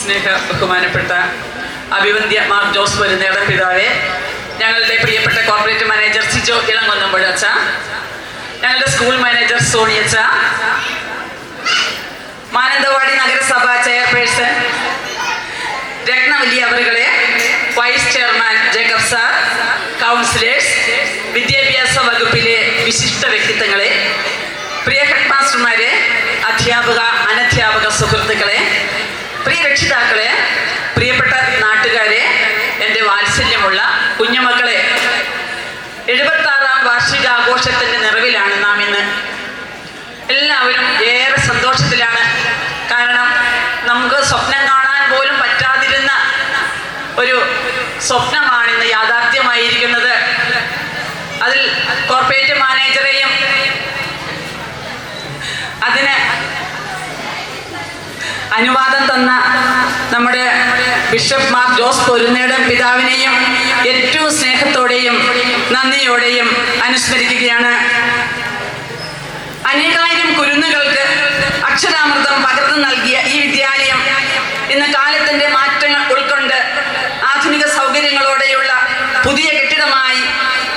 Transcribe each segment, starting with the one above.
സ്നേഹ ബഹുമാനപ്പെട്ട അഭിവന്ദ്യ മാർ ജോസ് പൊരുന്നേടം പിതാവേ, ഞങ്ങളുടെ പ്രിയപ്പെട്ട കോർപ്പറേറ്റ് മാനേജർ സിജോ ഇളങ്കൊന്നമ്പുഴ അച്ഛ, ഞങ്ങളുടെ സ്കൂൾ മാനേജർ സോണിയച്ച, മാനന്തവാടി നഗരസഭ ചെയർപേഴ്സൺ രത്നവല്ലി അവറുകളെ, vice chairman Jacob sir, councillors, വിദ്യാഭ്യാസ വകുപ്പിലെ വിശിഷ്ട വ്യക്തിത്വങ്ങളെ, പ്രിയ ഹെഡ് മാസ്റ്റർമാരെ, അധ്യാപക അനധ്യാപക സുഹൃത്തുക്കളെ, പ്രിയ രക്ഷിതാക്കളെ, പ്രിയപ്പെട്ട നാട്ടുകാരെ, എൻ്റെ വാത്സല്യമുള്ള കുഞ്ഞുമക്കളെ, 76ാം വാർഷികാഘോഷത്തിൻ്റെ നിറവിലാണ് നാം ഇന്ന്. എല്ലാവരും ഏറെ സന്തോഷത്തിലാണ്. കാരണം നമുക്ക് സ്വപ്നം കാണാൻ പോലും പറ്റാതിരുന്ന ഒരു സ്വപ്നമാണ് ഇന്ന് യാഥാർത്ഥ്യമായിരിക്കുന്നത്. അതിൽ കോർപ്പറേറ്റ് മാനേജറെയും അതിന് അനുവാദം തന്ന നമ്മുടെ ബിഷപ്പ് മാർ ജോസ് പൊരുന്നേടം പിതാവിനെയും ഏറ്റവും സ്നേഹത്തോടെയും നന്ദിയോടെയും അനുസ്മരിക്കുകയാണ്. അനേകായിരം കുരുന്നുകൾക്ക് അക്ഷരാമൃതം പകർന്നു നൽകിയ ഈ വിദ്യാലയം ഇന്ന് കാലത്തിൻ്റെ മാറ്റങ്ങൾ ഉൾക്കൊണ്ട് ആധുനിക സൗകര്യങ്ങളോടെയുള്ള പുതിയ കെട്ടിടമായി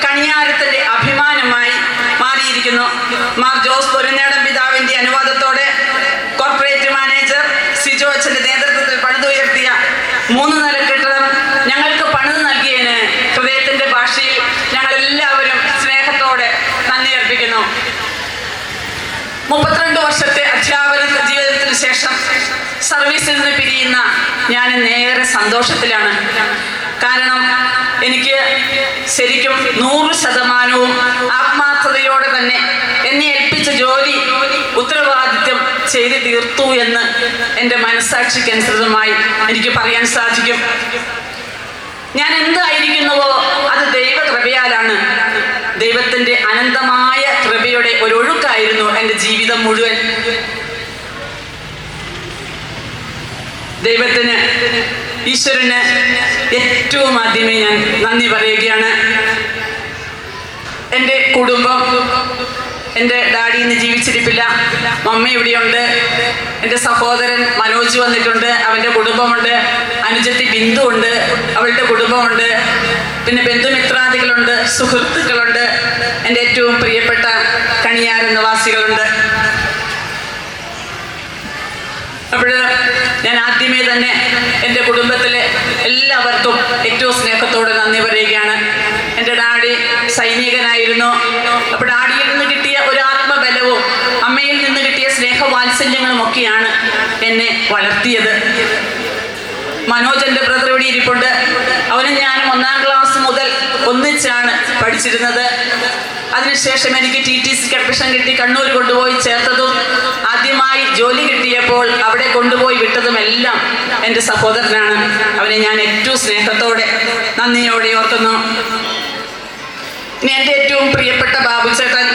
കണിയാരത്തിൻ്റെ അഭിമാനമായി മാറിയിരിക്കുന്നു. മാർ ജോസ് പൊരുന്നേടം പിതാവിൻ്റെ അനുവാദത്തോടെ കോർപ്പറേറ്റ് മാനേജർ സിജോ അച്ഛൻ്റെ നേതൃത്വത്തിൽ പണിതുയർത്തിയ 3 നില കെട്ടിടം ഞങ്ങൾക്ക് പണിത് നൽകിയതിന് ഹൃദയത്തിൻ്റെ ഭാഷയിൽ ഞങ്ങളെല്ലാവരും സ്നേഹത്തോടെ നന്ദി അർപ്പിക്കുന്നു. 32 വർഷത്തെ അധ്യാപന ജീവിതത്തിന് ശേഷം സർവീസിൽ നിന്ന് പിരിയുന്ന ഞാൻ നേരെ സന്തോഷത്തിലാണ്. കാരണം എനിക്ക് ശരിക്കും 100% ആത്മാർത്ഥതയോടെ തന്നെ എന്നെ ഏൽപ്പിച്ച ജോലി ഉത്തരവാദിത്വം ചെയ്ത് തീർത്തു എന്ന് എൻ്റെ മനസ്സാക്ഷിക്ക് അനുസൃതമായി എനിക്ക് പറയാൻ സാധിക്കും. ഞാൻ എന്തായിരിക്കുന്നുവോ അത് ദൈവകൃപയാലാണ്. ദൈവത്തിൻ്റെ അനന്തമായ കൃപയുടെ ഒരൊഴുക്കായിരുന്നു എൻ്റെ ജീവിതം മുഴുവൻ. ദൈവത്തിന്, ഈശ്വരന് ഏറ്റവും ആദ്യമേ ഞാൻ നന്ദി പറയുകയാണ്. എൻ്റെ കുടുംബം, എൻ്റെ ഡാഡി ഇന്ന് ജീവിച്ചിരിപ്പില്ല, മമ്മ ഇവിടെയുണ്ട്, എൻ്റെ സഹോദരൻ മനോജ് വന്നിട്ടുണ്ട്, അവൻ്റെ കുടുംബമുണ്ട്, അനുജത്തി ബിന്ദു ഉണ്ട്, അവളുടെ കുടുംബമുണ്ട്, പിന്നെ ബന്ധുമിത്രാദികളുണ്ട്, സുഹൃത്തുക്കളുണ്ട്, എൻ്റെ ഏറ്റവും പ്രിയപ്പെട്ട കണിയാര നിവാസികളുണ്ട്. അപ്പോൾ ഞാൻ ആദ്യമേ തന്നെ എൻ്റെ കുടുംബത്തിലെ എല്ലാവർക്കും ഏറ്റവും സ്നേഹത്തോടെ നന്ദി പറയുകയാണ്. എൻ്റെ ഡാഡി സൈനികനായിരുന്നു. അപ്പോൾ ഡാഡിയിൽ നിന്ന് കിട്ടിയ ഒരു ആത്മബലവും അമ്മയിൽ നിന്ന് കിട്ടിയ സ്നേഹവാത്സല്യങ്ങളും ഒക്കെയാണ് എന്നെ വളർത്തിയത്. മനോജ് എൻ്റെ ബ്രദർ ഇവിടെ ഇരിപ്പുണ്ട്. അവനും ഞാനും 1ാം ക്ലാസ് മുതൽ ഒന്നിച്ചാണ് പഠിച്ചിരുന്നത്. അതിനുശേഷം എനിക്ക് TTCക്ക് അഡ്മിഷൻ കിട്ടി കണ്ണൂർ കൊണ്ടുപോയി ചേർത്തതും ആദ്യമായി ജോലി കിട്ടിയപ്പോൾ അവിടെ കൊണ്ടുപോയി വിട്ടതുമെല്ലാം എൻ്റെ സഹോദരനാണ്. അവനെ ഞാൻ ഏറ്റവും സ്നേഹത്തോടെ നന്ദിയോടെ ഓർക്കുന്നു. ഇനി എൻ്റെ ഏറ്റവും പ്രിയപ്പെട്ട ബാബുചേട്ടൻ,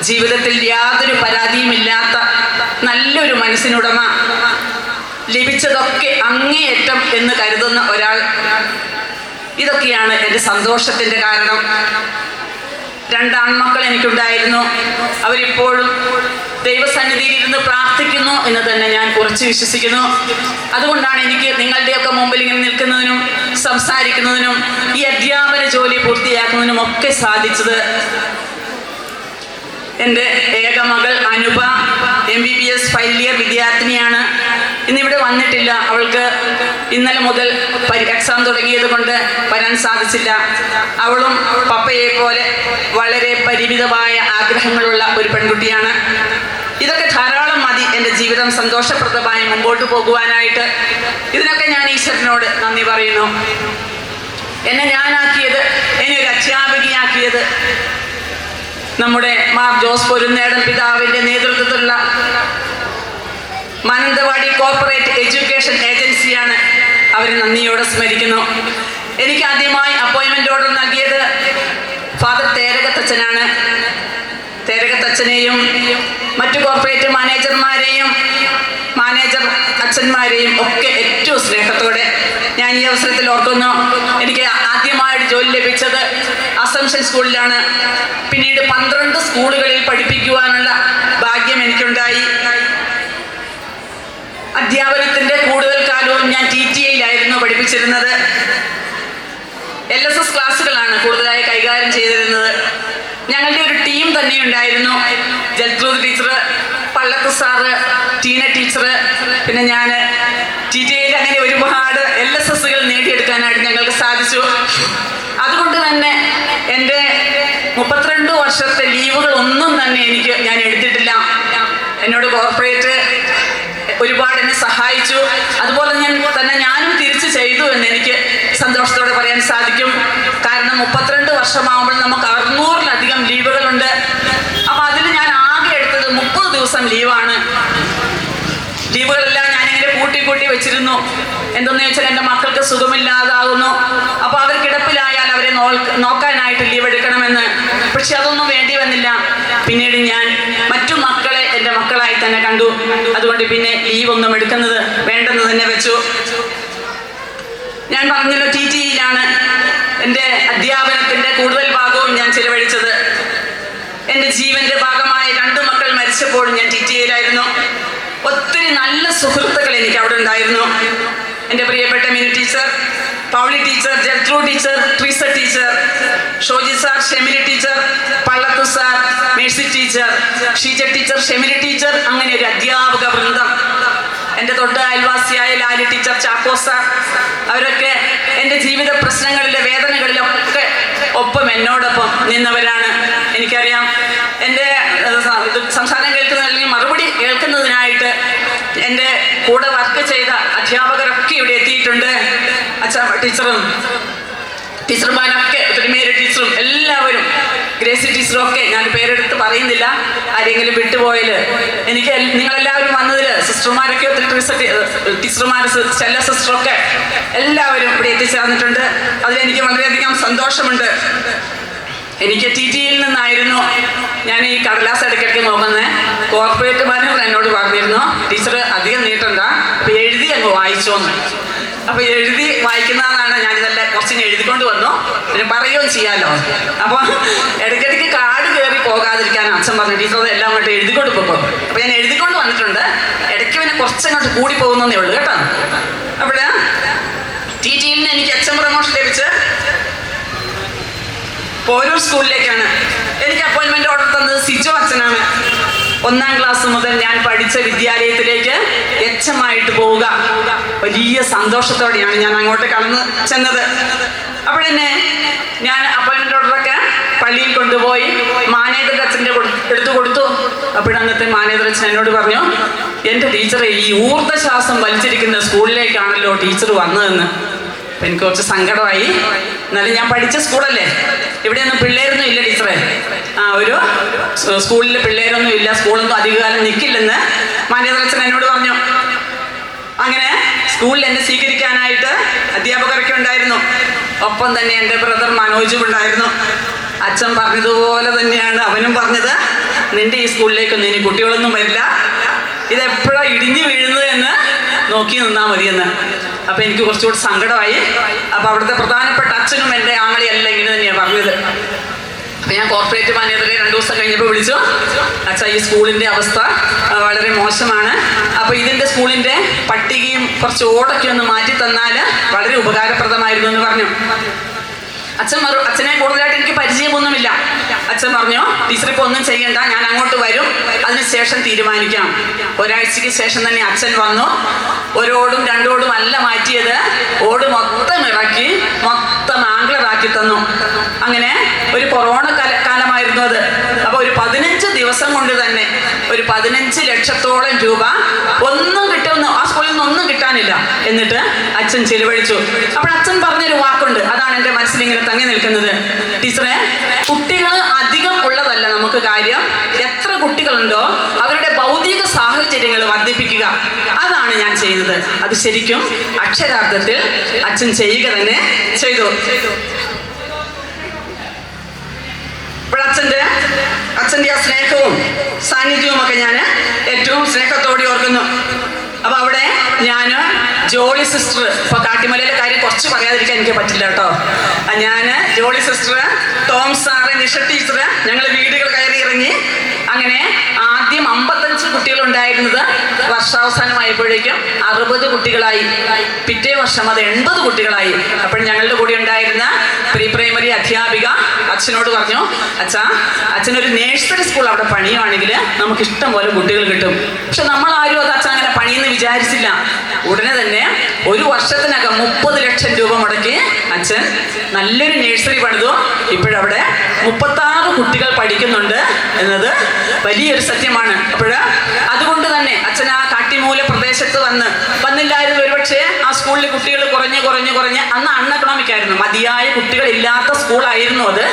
ജീവിതത്തിൽ യാതൊരു പരാതിയുമില്ലാത്ത നല്ലൊരു മനസ്സിനുടമ, ലഭിച്ചതൊക്കെ അങ്ങേയറ്റം എന്ന് കരുതുന്ന ഒരാൾ. ഇതൊക്കെയാണ് എൻ്റെ സന്തോഷത്തിൻ്റെ കാരണം. 2 ആൺമക്കൾ എനിക്കുണ്ടായിരുന്നു. അവരിപ്പോഴും ദൈവസന്നിധിയിൽ ഇരുന്ന് പ്രാർത്ഥിക്കുന്നു എന്ന് തന്നെ ഞാൻ ഉറച്ചു വിശ്വസിക്കുന്നു. അതുകൊണ്ടാണ് എനിക്ക് നിങ്ങളുടെയൊക്കെ മുമ്പിൽ ഇങ്ങനെ നിൽക്കുന്നതിനും സംസാരിക്കുന്നതിനും ഈ അധ്യാപന ജോലി പൂർത്തിയാക്കുന്നതിനും ഒക്കെ സാധിച്ചത്. എൻ്റെ ഏക മകൾ അനുപ MBBS ഫൈനൽ ഇയർ വിദ്യാർത്ഥിനിയാണ്. ഇന്നിവിടെ വന്നിട്ടില്ല. അവൾക്ക് ഇന്നലെ മുതൽ എക്സാം തുടങ്ങിയത് കൊണ്ട് വരാൻ സാധിച്ചില്ല. അവളും പപ്പയെ പോലെ വളരെ പരിമിതമായ ആഗ്രഹങ്ങളുള്ള ഒരു പെൺകുട്ടിയാണ്. ഇതൊക്കെ ധാരാളം മതി എൻ്റെ ജീവിതം സന്തോഷപ്രദമായി മുമ്പോട്ട് പോകുവാനായിട്ട്. ഇതിനൊക്കെ ഞാൻ ഈശ്വരനോട് നന്ദി പറയുന്നു. എന്നെ ഞാനാക്കിയത്, എന്നെ ഒരു അധ്യാപികയാക്കിയത് നമ്മുടെ മാർ ജോസ് പൊരുന്നേടം പിതാവിൻ്റെ നേതൃത്വത്തിലുള്ള മാനന്തവാടി കോർപ്പറേറ്റ് എഡ്യൂക്കേഷൻ ഏജൻസിയാണ്. അവരെ നന്ദിയോടെ സ്മരിക്കുന്നു. എനിക്ക് ആദ്യമായി അപ്പോയിൻമെൻ്റ് ഓർഡർ നൽകിയത് ഫാദർ തേരകത്തച്ഛനാണ്. തേരകത്തച്ഛനെയും മറ്റു കോർപ്പറേറ്റ് മാനേജർമാരെയും മാനേജർ അച്ഛന്മാരെയും ഒക്കെ ഏറ്റവും സ്നേഹത്തോടെ ഞാൻ ഈ അവസരത്തിൽ ഓർക്കുന്നു. എനിക്ക് ആദ്യമായിട്ട് ജോലി ലഭിച്ചത് അസംഷൻ സ്കൂളിലാണ്. പിന്നീട് 12 സ്കൂളുകളിൽ പഠിപ്പിക്കുവാനുള്ള ഭാഗ്യം എനിക്കുണ്ടായി. അധ്യാപനത്തിൻ്റെ കൂടുതൽ ഞാൻ TTAയിലായിരുന്നു പഠിപ്പിച്ചിരുന്നത്. LSS ക്ലാസ്സുകളാണ് കൂടുതലായി കൈകാര്യം ചെയ്തിരുന്നത്. ഞങ്ങളുടെ ഒരു ടീം തന്നെ ഉണ്ടായിരുന്നു. Gertrude teacher, Pallath sir, Tina teacher, പിന്നെ ഞാൻ. TTAയിൽ അങ്ങനെ ഒരുപാട് LSSകൾ നേടിയെടുക്കാനായിട്ട് ഞങ്ങൾക്ക് സാധിച്ചു. അതുകൊണ്ട് തന്നെ എൻ്റെ 32 വർഷത്തെ ലീവുകൾ ഒന്നും തന്നെ ഞാൻ എടുത്തിട്ടില്ല. എന്നോട് കോർപ്പറേറ്റ് ഒരുപാട് എന്നെ സഹായിച്ചു. അതുപോലെ ഞാനും തിരിച്ചു ചെയ്തു എന്ന് എനിക്ക് സന്തോഷത്തോടെ പറയാൻ സാധിക്കും. കാരണം 32 വർഷമാകുമ്പോൾ നമുക്ക് 600-ലധികം ലീവുകളുണ്ട്. അപ്പം അതിൽ ഞാൻ ആകെ എടുത്തത് 30 ദിവസം ലീവാണ്. ലീവുകളെല്ലാം ഞാനിങ്ങനെ കൂട്ടി വെച്ചിരുന്നു. എന്തെന്ന് വെച്ചാൽ എൻ്റെ മക്കൾക്ക് സുഖമില്ലാതാകുന്നു, അപ്പോൾ അവർ കിടപ്പിലായാൽ അവരെ നോക്കാനായിട്ട് ലീവ് എടുക്കണമെന്ന്. പക്ഷെ അതൊന്നും വേണ്ടി വന്നില്ല. പിന്നീട് ഞാൻ മറ്റു മക്കളെ എൻ്റെ മക്കളായി തന്നെ കണ്ടു. അതുകൊണ്ട് പിന്നെ ലീവ് ഒന്നും എടുക്കുന്നത് വേണ്ടെന്ന് തന്നെ വെച്ചു. ഞാൻ പറഞ്ഞല്ലോ, TTAയിലാണ് എൻ്റെ അധ്യാപനത്തിൻ്റെ കൂടുതൽ ഭാഗവും ഞാൻ ചിലവഴിച്ചത്. എൻ്റെ ജീവന്റെ ഭാഗമായ 2 മക്കൾ മരിച്ചപ്പോഴും ഞാൻ TTAയിലായിരുന്നു. ഒത്തിരി നല്ല സുഹൃത്തുക്കൾ എനിക്ക് അവിടെ ഉണ്ടായിരുന്നു. എൻ്റെ പ്രിയപ്പെട്ട Mini teacher, Pauly teacher, Gertrude teacher, Treesa teacher, Shoji sir, Shemili teacher, Pallath sir, Mercy teacher, Sheeja teacher, Shemili teacher, അങ്ങനെ ഒരു അധ്യാപക വൃന്ദം. എൻ്റെ തൊട്ട് അയൽവാസിയായ ലാലി ടീച്ചർ, ചാക്കോ സാർ, അവരൊക്കെ എൻ്റെ ജീവിത പ്രശ്നങ്ങളിലെ വേദനകളിലൊക്കെ ഒപ്പം എന്നോടൊപ്പം നിന്നവരാണ്. എനിക്കറിയാം, എൻ്റെ സംസാരം കേൾക്കുന്നതിൽ മറുപടി കേൾക്കുന്നതിനായിട്ട് എൻ്റെ കൂടെ വർക്ക് ചെയ്ത അധ്യാപകരൊക്കെ ഇവിടെ എത്തിയിട്ടുണ്ട്. ടീച്ചർമാരൊക്കെ, തിരുമേരി ടീച്ചറും എല്ലാവരും, ഗ്രേസി ടീച്ചറും ഒക്കെ, ഞാൻ പേരെടുത്ത് പറയുന്നില്ല, ആരെങ്കിലും വിട്ടുപോയാൽ. എനിക്ക് നിങ്ങളെല്ലാവരും വന്നതിൽ സിസ്റ്റർമാരൊക്കെ ഒത്തിരി ടീച്ചർമാർ, സ്റ്റെല്ല സിസ്റ്ററൊക്കെ എല്ലാവരും ഇവിടെ എത്തിച്ചേർന്നിട്ടുണ്ട്. അതിലെനിക്ക് വളരെയധികം സന്തോഷമുണ്ട്. എനിക്ക് TTAയിൽ നിന്നായിരുന്നു ഞാൻ ഈ കടലാസ് ഇടയ്ക്കിടയ്ക്ക് നോക്കുന്നത്. കോർപ്പറേറ്റ് മാനേജർ എന്നോട് പറഞ്ഞിരുന്നു, ടീച്ചർ അധികം നീട്ടണ്ട, അപ്പോൾ എഴുതി അങ്ങ് വായിച്ചോന്ന്. അപ്പോൾ എഴുതി വായിക്കുന്നതാണ്. ഞാനിതെല്ലാം കുറച്ചിന് എഴുതിക്കൊണ്ട് വന്നു, പിന്നെ പറയുകയും ചെയ്യാമല്ലോ. അപ്പോൾ ഇടയ്ക്കിടയ്ക്ക് കാട് കയറി പോകാതിരിക്കാൻ അച്ഛൻ പറഞ്ഞു, ടീച്ചർ എല്ലാം അങ്ങോട്ട് എഴുതിക്കൊണ്ട് പോകും. അപ്പോൾ ഞാൻ എഴുതിക്കൊണ്ട് വന്നിട്ടുണ്ട്. ഇടയ്ക്ക് പിന്നെ കുറച്ചങ്ങോട്ട് കൂടി പോകുന്നതേ ഉള്ളൂ കേട്ടോ. അപ്പോൾ TTAയിൽ നിന്ന് എനിക്ക് HM പ്രമോഷൻ ലഭിച്ച് പോരൂർ സ്കൂളിലേക്കാണ്. എനിക്ക് അപ്പോയിൻമെന്റ് ഓർഡർ തന്നത് സിജോ അച്ഛനാണ്. 1ാം ക്ലാസ് മുതൽ ഞാൻ പഠിച്ച വിദ്യാലയത്തിലേക്ക് HM ആയിട്ട് പോവുക വലിയ സന്തോഷത്തോടെയാണ് ഞാൻ അങ്ങോട്ട് കടന്നു ചെന്നത്. അപ്പോഴെന്നെ ഞാൻ അപ്പോയിൻമെന്റ് ഓർഡറൊക്കെ പള്ളിയിൽ കൊണ്ടുപോയി മാനേജർ അച്ഛൻ്റെ എടുത്തു കൊടുത്തു. അപ്പോഴന്നത്തെ മാനേജർ അച്ഛൻ എന്നോട് പറഞ്ഞു, എൻ്റെ ടീച്ചറെ ഈ ഊർജ്ജശ്വാസം വലിച്ചിരിക്കുന്ന സ്കൂളിലേക്കാണല്ലോ ടീച്ചർ വന്നതെന്ന്. അപ്പം എനിക്ക് കുറച്ച് സങ്കടമായി. എന്നാലും ഞാൻ പഠിച്ച സ്കൂളല്ലേ, ഇവിടെയൊന്നും പിള്ളേരൊന്നും ഇല്ല ടീച്ചറെ. ഒരു സ്കൂളിൽ പിള്ളേരൊന്നും ഇല്ല, സ്കൂളൊന്നും അധികകാലം നിൽക്കില്ലെന്ന് മാനേജർ അച്ഛൻ എന്നോട് പറഞ്ഞു. അങ്ങനെ സ്കൂളിൽ എന്നെ സ്വീകരിക്കാനായിട്ട് അധ്യാപകരൊക്കെ ഉണ്ടായിരുന്നു. ഒപ്പം തന്നെ എൻ്റെ ബ്രദർ മനോജും ഉണ്ടായിരുന്നു. അച്ഛൻ പറഞ്ഞതുപോലെ തന്നെയാണ് അവനും പറഞ്ഞത്, നിൻ്റെ ഈ സ്കൂളിലേക്കൊന്നും ഇനി കുട്ടികളൊന്നും വരില്ല, ഇതെപ്പോഴാണ് ഇടിഞ്ഞു വീഴുന്നത് എന്ന് നോക്കി നിന്നാൽ മതിയെന്ന്. അപ്പം എനിക്ക് കുറച്ചുകൂടി സങ്കടമായി. അപ്പോൾ അവിടുത്തെ പ്രധാനപ്പെട്ട അച്ഛനും എൻ്റെ ആങ്ങളെയല്ല ഇങ്ങനെ തന്നെയാണ് പറഞ്ഞത്. അപ്പം ഞാൻ കോർപ്പറേറ്റ് മാനേജറെ 2 ദിവസം കഴിഞ്ഞപ്പോൾ വിളിച്ചു, അച്ഛാ ഈ സ്കൂളിൻ്റെ അവസ്ഥ വളരെ മോശമാണ്, അപ്പോൾ ഇതിൻ്റെ സ്കൂളിൻ്റെ പട്ടികയും കുറച്ച് ഓടൊക്കെ ഒന്ന് മാറ്റി തന്നാൽ വളരെ ഉപകാരപ്രദമായിരുന്നു എന്ന് പറഞ്ഞു. അച്ഛനെ കൂടുതലായിട്ട് എനിക്ക് പരിചയമൊന്നുമില്ല. അച്ഛൻ പറഞ്ഞു, ടീച്ചർ ഇപ്പോൾ ഒന്നും ചെയ്യണ്ട, ഞാൻ അങ്ങോട്ട് വരും, അതിനുശേഷം തീരുമാനിക്കാം. ഒരാഴ്ചയ്ക്ക് ശേഷം തന്നെ അച്ഛൻ വന്നു. 1 ഓടും 2 ഓടും അല്ല മാറ്റിയത്, ഓട് മൊത്തം ഇറക്കി മൊത്തം ആംഗ്ലറാക്കി തന്നു. അങ്ങനെ ഒരു കൊറോണ കാലമായിരുന്നു അത്. അപ്പോൾ ഒരു 15 ദിവസം കൊണ്ട് തന്നെ ഒരു 15 ലക്ഷത്തോളം രൂപ ഒന്നും കിട്ടുമെന്ന്, ആ സ്കൂളിൽ നിന്ന് ഒന്നും കിട്ടാനില്ല, എന്നിട്ട് അച്ഛൻ ചെലവഴിച്ചു. അപ്പോൾ അച്ഛൻ പറഞ്ഞൊരു വാക്കുണ്ട്, അതാണ് എൻ്റെ മനസ്സിലിങ്ങനെ തങ്ങി നിൽക്കുന്നത്. ടീച്ചറെ, കുട്ടികൾ അധികം ഉള്ളതല്ല നമുക്ക് കാര്യം, എത്ര കുട്ടികളുണ്ടോ അവരുടെ ഭൗതിക സാഹചര്യങ്ങൾ വർദ്ധിപ്പിക്കുക, അതാണ് ഞാൻ ചെയ്യുന്നത്. അത് ശരിക്കും അക്ഷരാർത്ഥത്തിൽ അച്ഛൻ ചെയ്യുക തന്നെ ചെയ്തു. ഇപ്പോൾ അച്ഛൻ്റെ ആ സ്നേഹവും സാന്നിധ്യവും ഒക്കെ ഞാൻ ഏറ്റവും സ്നേഹത്തോടെ ഓർക്കുന്നു. അപ്പോൾ അവിടെ ഞാൻ ജോളി സിസ്റ്റർ, ഇപ്പോൾ കാട്ടിമലയിലെ കാര്യം കുറച്ച് പറയാതിരിക്കാൻ എനിക്ക് പറ്റില്ല കേട്ടോ. ഞാൻ Jolly sister, Tom sir, Nisha teacher, ഞങ്ങൾ വീടുകൾ കയറി ഇറങ്ങി. അങ്ങനെ ആദ്യം 55 കുട്ടികളുണ്ടായിരുന്നത് വർഷ വർഷാവസാനമായപ്പോഴേക്കും 60 കുട്ടികളായി. പിറ്റേ വർഷം അത് 80 കുട്ടികളായി. അപ്പോൾ ഞങ്ങളുടെ കൂടെ ഉണ്ടായിരുന്ന പ്രീ പ്രൈമറി അധ്യാപിക അച്ഛനോട് പറഞ്ഞു, അച്ഛനൊരു നേഴ്സറി സ്കൂൾ അവിടെ പണിയുവാണെങ്കിൽ നമുക്ക് ഇഷ്ടം പോലെ കുട്ടികൾ കിട്ടും. പക്ഷെ നമ്മളാരും അത് അച്ഛൻ അങ്ങനെ പണിയെന്ന് വിചാരിച്ചില്ല. ഉടനെ തന്നെ ഒരു വർഷത്തിനകം 30 ലക്ഷം രൂപ മുടക്കി അച്ഛൻ നല്ലൊരു നേഴ്സറി പണിതു. ഇപ്പോഴവിടെ 36 കുട്ടികൾ പഠിക്കുന്നുണ്ട് എന്നത് വലിയൊരു സത്യമാണ്. അതുകൊണ്ട് തന്നെ അച്ഛൻ ആ കാട്ടിമൂല പ്രദേശത്ത് വന്നില്ലായിരുന്നു ഒരുപക്ഷെ ആ സ്കൂളിൽ കുട്ടികൾ കുറഞ്ഞ് അന്ന് അൺഎക്കണോമിക് ആയിരുന്നു, മതിയായ കുട്ടികളില്ലാത്ത സ്കൂളായിരുന്നു അത്.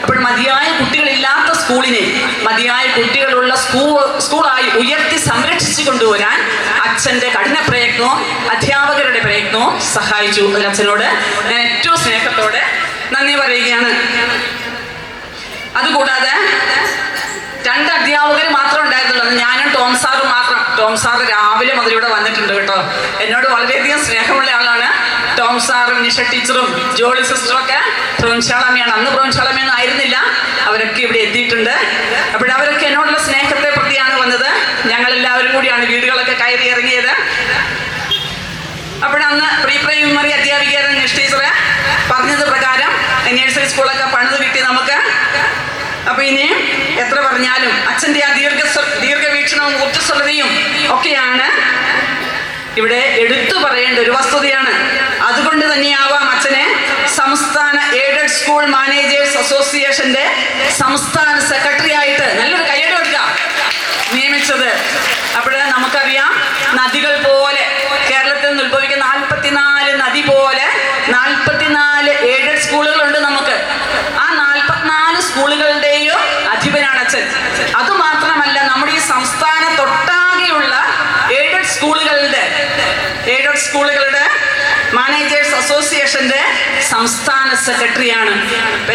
അപ്പോൾ മതിയായ കുട്ടികളില്ലാത്ത സ്കൂളിനെ മതിയായ കുട്ടികളുള്ള സ്കൂളായി ഉയർത്തി സംരക്ഷിച്ചു കൊണ്ടുവരാൻ അച്ഛൻ്റെ കഠിന പ്രയത്നവും അധ്യാപകരുടെ പ്രയത്നവും സഹായിച്ചു. അച്ഛനോട് ഞാൻ ഏറ്റവും സ്നേഹത്തോടെ നന്ദി പറയുകയാണ്. അതുകൂടാതെ 2 അധ്യാപകർ മാത്രം ഉണ്ടായിരുന്നുള്ളൂ, ഞാനും ടോം സാറും മാത്രം. ടോം സാറ് രാവിലെ മുതൽ ഇവിടെ വന്നിട്ടുണ്ട് കേട്ടോ. എന്നോട് വളരെയധികം സ്നേഹമുള്ള ആളാണ് ടോം സാറും നിഷ ടീച്ചറും ജോളി സിസ്റ്ററും ഒക്കെ പ്രൊവിൻഷ്യാളമ്മയാണ്. അന്ന് പ്രൊവിൻഷ്യാളമ്മയൊന്നും ആയിരുന്നില്ല, അവരൊക്കെ ഇവിടെ എത്തിയിട്ടുണ്ട്. അവരൊക്കെ എന്നോടുള്ള സ്നേഹത്തെ പ്രതിയാണ് വന്നത്. ഞങ്ങളെല്ലാവരും കൂടിയാണ് വീടുകളൊക്കെ കയറി ഇറങ്ങിയത്. അന്ന് പ്രീ പ്രൈമറി അധ്യാപികയായിരുന്ന നിഷ ടീച്ചറെ പറഞ്ഞത് പ്രകാരം നഴ്സറി സ്കൂളൊക്കെ പണിത് കിട്ടി നമുക്ക്. അപ്പോൾ ഇനി എത്ര പറഞ്ഞാലും അച്ഛൻ്റെ ആ ദീർഘവീക്ഷണവും ഊർജ്ജസ്വലതയും ഒക്കെയാണ് ഇവിടെ എടുത്തു പറയേണ്ട ഒരു വസ്തുതയാണ്. അതുകൊണ്ട് തന്നെയാവാം അച്ഛനെ സംസ്ഥാന എയ്ഡഡ് സ്കൂൾ മാനേജേഴ്സ് അസോസിയേഷന്റെ സംസ്ഥാന സെക്രട്ടറി ആയിട്ട് നല്ലൊരു കയ്യടി കൊടുക്കാം നിയമിച്ചത്. അപ്പോൾ നമുക്കറിയാം, നദികൾ പോലെ കേരളത്തിൽ നിന്ന് ഉത്ഭവിക്കുന്ന 44 നദി പോലെ 44 എയ്ഡഡ് സ്കൂളുകളുണ്ട് നമുക്ക്. ആ 44 സ്കൂളുകളുടെയും അധിപനാണ് അച്ഛൻ. അതുമാത്രമല്ല, നമ്മുടെ ഈ സംസ്ഥാനത്തൊട്ടാകെയുള്ള എയ്ഡഡ് സ്കൂളുകളുടെ മാനേജേഴ്സ് അസോസിയേഷന്റെ സംസ്ഥാന സെക്രട്ടറിയാണ്.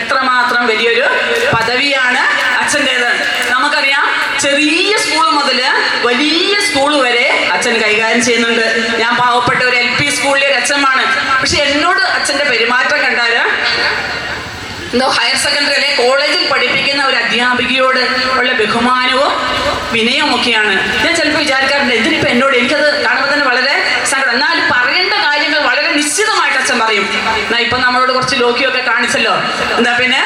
എത്രമാത്രം വലിയൊരു പദവിയാണ് അച്ഛൻ്റേത്. നമുക്കറിയാം, ചെറിയ സ്കൂൾ മുതൽ വലിയ സ്കൂൾ വരെ അച്ഛൻ കൈകാര്യം ചെയ്യുന്നുണ്ട്. ഞാൻ പാവപ്പെട്ട ഒരു LP സ്കൂളിലെ ഒരു അച്ഛനാണ്. പക്ഷെ എന്നോട് അച്ഛൻ്റെ പെരുമാറ്റം കണ്ടാൽ ഹയർ സെക്കൻഡറി അല്ലെ കോളേജിൽ പഠിപ്പിക്കുന്ന ഒരു അധ്യാപികയോട് ഉള്ള ബഹുമാനവും വിനയവും ഒക്കെയാണ്. ഞാൻ ചിലപ്പോൾ വിചാരിക്കാറുണ്ട്, ഇതിനിപ്പോൾ എന്നോട് എനിക്കത് കാണുമ്പോൾ തന്നെ വളരെ സങ്കടം. എന്നാൽ പറയേണ്ട കാര്യങ്ങൾ വളരെ നിശ്ചിതമായിട്ട് അച്ഛൻ പറയും. ഇപ്പം നമ്മളോട് കുറച്ച് ലോക്കിയൊക്കെ കാണിച്ചല്ലോ, പിന്നെ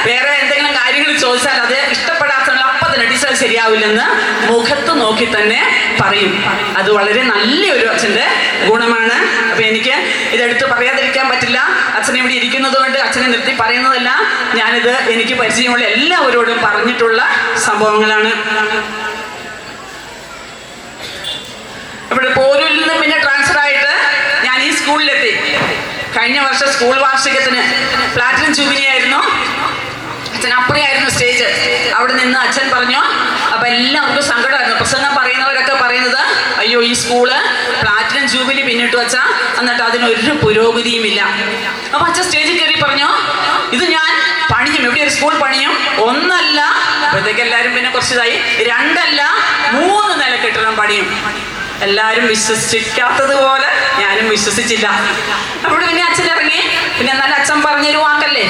വേറെ എന്തെങ്കിലും കാര്യങ്ങൾ ചോദിച്ചാൽ അത് ഇഷ്ടപ്പെടാത്തവങ്ങൾ അപ്പം തന്നെ ടീച്ചർ ശരിയാവില്ലെന്ന് മുഖത്ത് നോക്കി തന്നെ പറയും. അത് വളരെ നല്ലൊരു അച്ഛൻ്റെ ഗുണമാണ്. അപ്പം എനിക്ക് ഇതെടുത്ത് പറയാതിരിക്കാൻ പറ്റില്ല. അച്ഛനെ ഇവിടെ ഇരിക്കുന്നത് കൊണ്ട് അച്ഛനെ നിർത്തി പറയുന്നതല്ല, ഞാനിത് എനിക്ക് പരിചയമുള്ള എല്ലാവരോടും പറഞ്ഞിട്ടുള്ള സംഭവങ്ങളാണ്. ഇവിടെ പോരൂരിൽ നിന്ന് പിന്നെ ട്രാൻസ്ഫർ ആയിട്ട് ഞാൻ ഈ സ്കൂളിലെത്തി. കഴിഞ്ഞ വർഷം സ്കൂൾ വാർഷികത്തിന് പ്ലാറ്റിനം ജൂബിലി ആയിരുന്നു. അച്ഛൻ അപ്പുറയായിരുന്നു സ്റ്റേജ്. അവിടെ നിന്ന് അച്ഛൻ പറഞ്ഞു, അപ്പം എല്ലാവർക്കും സങ്കടമായിരുന്നു. പ്രസംഗം പറയുന്നവരൊക്കെ പറയുന്നത്, അയ്യോ ഈ സ്കൂള് പ്ലാറ്റിനം ജൂബിലി പിന്നിട്ടു അച്ഛാ, എന്നിട്ട് അതിനൊരു പുരോഗതിയുമില്ല. അപ്പം അച്ഛൻ സ്റ്റേജിൽ കയറി പറഞ്ഞു, ഇത് ഞാൻ പണിയും, ഇവിടെ ഒരു സ്കൂൾ പണിയും. 1 അല്ല, അപ്പോഴത്തേക്ക് എല്ലാവരും പിന്നെ കുറച്ചിതായി, 2 അല്ല 3 നില കെട്ടിടം പണിയും. എല്ലാവരും വിശ്വസിക്കാത്തതുപോലെ ഞാനും വിശ്വസിച്ചില്ല. അപ്പോൾ പിന്നെ അച്ഛൻ ഇറങ്ങി. പിന്നെ എന്നാലും അച്ഛൻ പറഞ്ഞൊരു വാക്കല്ലേ,